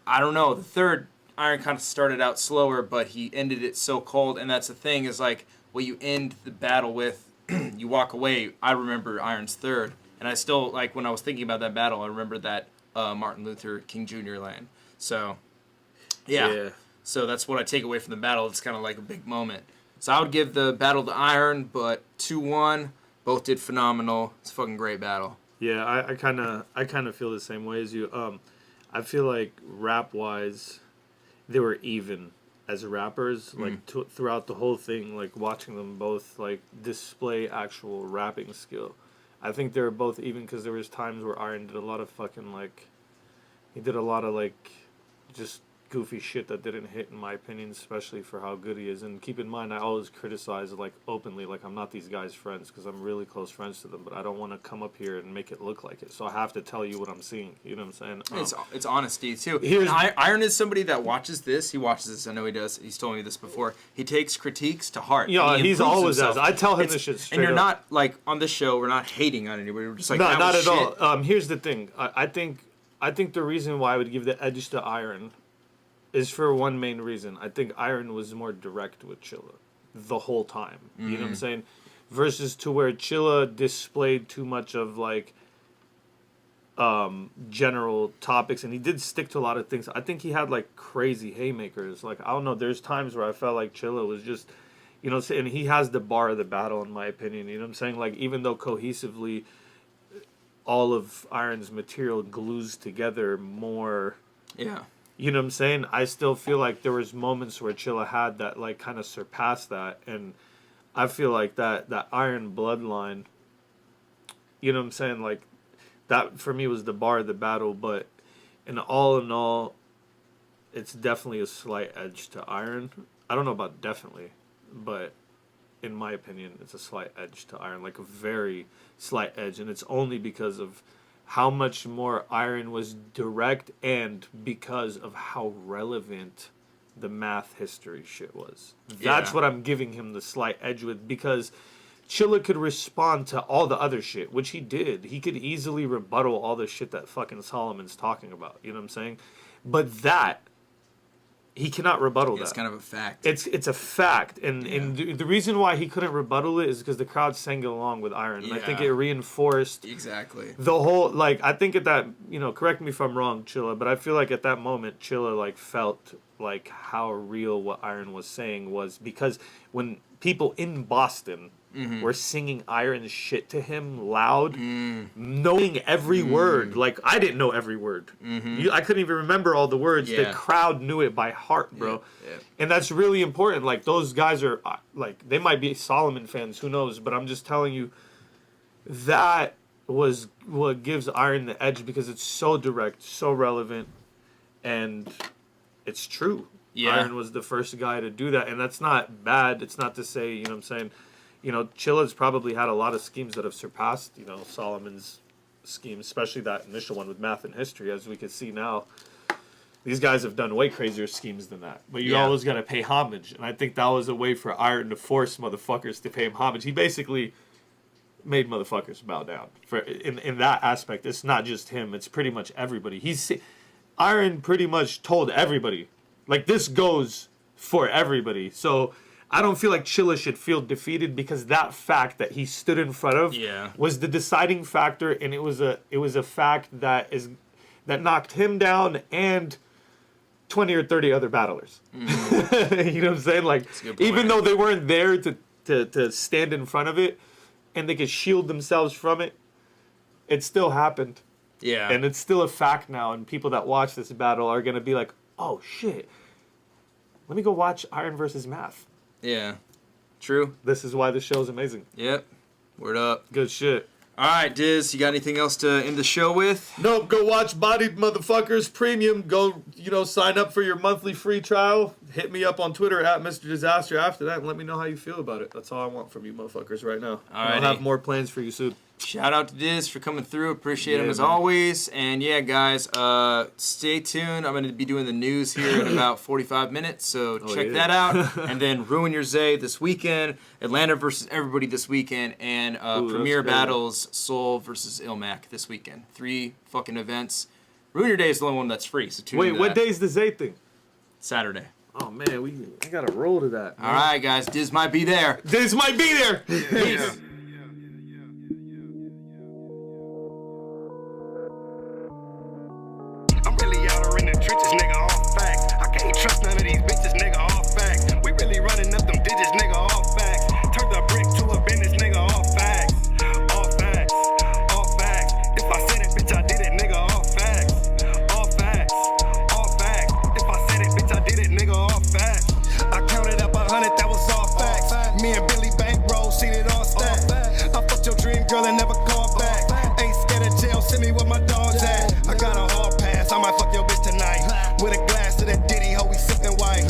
I don't know. The third, Iron kind of started out slower, but he ended it so cold, and that's the thing, is like what you end the battle with, you walk away. I remember Iron's third, and I still, like, when I was thinking about that battle, I remember that Martin Luther King Jr. line. So, yeah. So that's what I take away from the battle. It's kind of like a big moment. So I would give the battle to Iron, but 2-1. Both did phenomenal. It's a fucking great battle. Yeah, I kind of feel the same way as you. I feel like rap-wise, they were even as rappers, like throughout the whole thing, like watching them both like display actual rapping skill. I think they were both even, because there was times where Iron did a lot of fucking like, he did a lot of like just goofy shit that didn't hit, in my opinion, especially for how good he is. And keep in mind, I always criticize like openly, like I'm not these guys' friends, because I'm really close friends to them, but I don't want to come up here and make it look like it. So I have to tell you what I'm seeing. You know what I'm saying? It's honesty too. Iron is somebody that watches this. He watches this. I know he does. He's told me this before. He takes critiques to heart. Yeah, he's always does. I tell him this shit straight And you're up. not like on this show. We're not hating on anybody. We're just like, no, not at shit. all. Here's the thing. I think the reason why I would give the edge to Iron is for one main reason. I think Iron was more direct with Chilla the whole time. You know what I'm saying? Versus to where Chilla displayed too much of like general topics, and he did stick to a lot of things. I think he had like crazy haymakers. Like, I don't know, there's times where I felt like Chilla was just, you know, and he has the bar of the battle, in my opinion. You know what I'm saying? Like, even though cohesively all of Iron's material glues together more. Yeah. You know what I'm saying? I still feel like there was moments where Chilla had that, like, kind of surpassed that. And I feel like that Iron bloodline, you know what I'm saying? Like, that, for me, was the bar of the battle. But And all in all, it's definitely a slight edge to Iron. I don't know about definitely, but in my opinion, it's a slight edge to Iron, like a very slight edge. And it's only because of how much more Iron was direct and because of how relevant the math history shit was. That's what I'm giving him the slight edge with, because Chilla could respond to all the other shit, which he did. He could easily rebuttal all the shit that fucking Solomon's talking about. You know what I'm saying? But that, he cannot rebuttal that. It's kind of a fact. It's a fact. And the reason why he couldn't rebuttal it is because the crowd sang along with Iron. And I think it reinforced the whole, like, I think at that, correct me if I'm wrong, Chilla, but I feel like at that moment, Chilla, like, felt like how real what Iron was saying was, because when people in Boston were singing Iron shit to him loud, knowing every word. Like, I didn't know every word. I couldn't even remember all the words. The crowd knew it by heart, bro. And that's really important. Like, those guys are, like, they might be Solomon fans, who knows? But I'm just telling you, that was what gives Iron the edge, because it's so direct, so relevant, and it's true. Iron was the first guy to do that, and that's not bad. It's not to say, you know what I'm saying, Chilla's probably had a lot of schemes that have surpassed, Solomon's scheme, especially that initial one with math and history. As we can see now, these guys have done way crazier schemes than that. But you always got to pay homage, and I think that was a way for Iron to force motherfuckers to pay him homage. He basically made motherfuckers bow down. In that aspect, it's not just him; it's pretty much everybody. Iron pretty much told everybody, like, this goes for everybody. So I don't feel like Chilla should feel defeated, because that fact that he stood in front of was the deciding factor, and it was a fact that knocked him down and 20 or 30 other battlers. You know what I'm saying? Like, even though they weren't there to stand in front of it and they could shield themselves from it, it still happened. Yeah. And it's still a fact now, and people that watch this battle are going to be like, oh shit, let me go watch Iron versus Math. Yeah, true. This is why the show's amazing. Yep. Word up. Good shit. All right, Diz, you got anything else to end the show with? Nope. Go watch Bodied Motherfuckers Premium. Go, sign up for your monthly free trial. Hit me up on Twitter at Mr. Disaster after that, and let me know how you feel about it. That's all I want from you motherfuckers right now. All right. I'll have more plans for you soon. Shout out to Diz for coming through. Appreciate him as always. And yeah, guys, stay tuned. I'm going to be doing the news here in about 45 minutes, so check that out. And then Ruin Your Zay this weekend, Atlanta versus everybody this weekend, and Premier Battles, Soul versus Ilmac this weekend. 3 fucking events. Ruin Your Day is the only one that's free, so tune in to what day is the Zay thing? Saturday. Oh, man, I got to roll to that. Man. All right, guys, Diz might be there. Diz might be there. Peace. Trust none of these bitches, nigga, all facts. We really running up them digits, nigga, all facts. Turned the brick to a business, nigga, all facts. All facts, all facts. If I said it, bitch, I did it, nigga, all facts. All facts, all facts. If I said it, bitch, I did it, nigga, all facts. I counted up 100, that was all facts. Me and Billy bankroll, seen it all stacked. I fucked your dream girl and never called back. Ain't scared of jail, send me where my dog's at. I got a hard pass, I might fuck your bitch tonight. With a glass of that Diddy, ho, we sippin' white.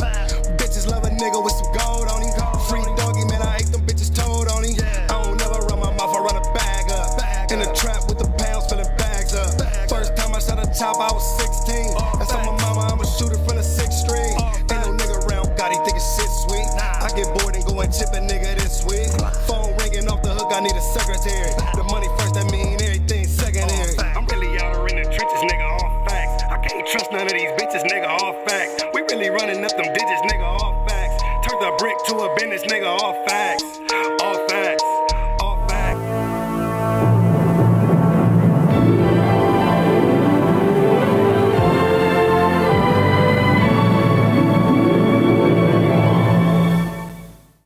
Bitches love a nigga with some gold on him. Free doggy, man, I ate them bitches told on him. I don't never run my mouth, I run a bag up. In the trap with the pounds, filling bags up. First time I shot a chop, I was 16. I told my mama I'm a shooter from the 6th street. Ain't no nigga around, God, he think it's shit sweet. I get bored and go and chip a nigga this week. Phone ringing off the hook, I need a secretary. The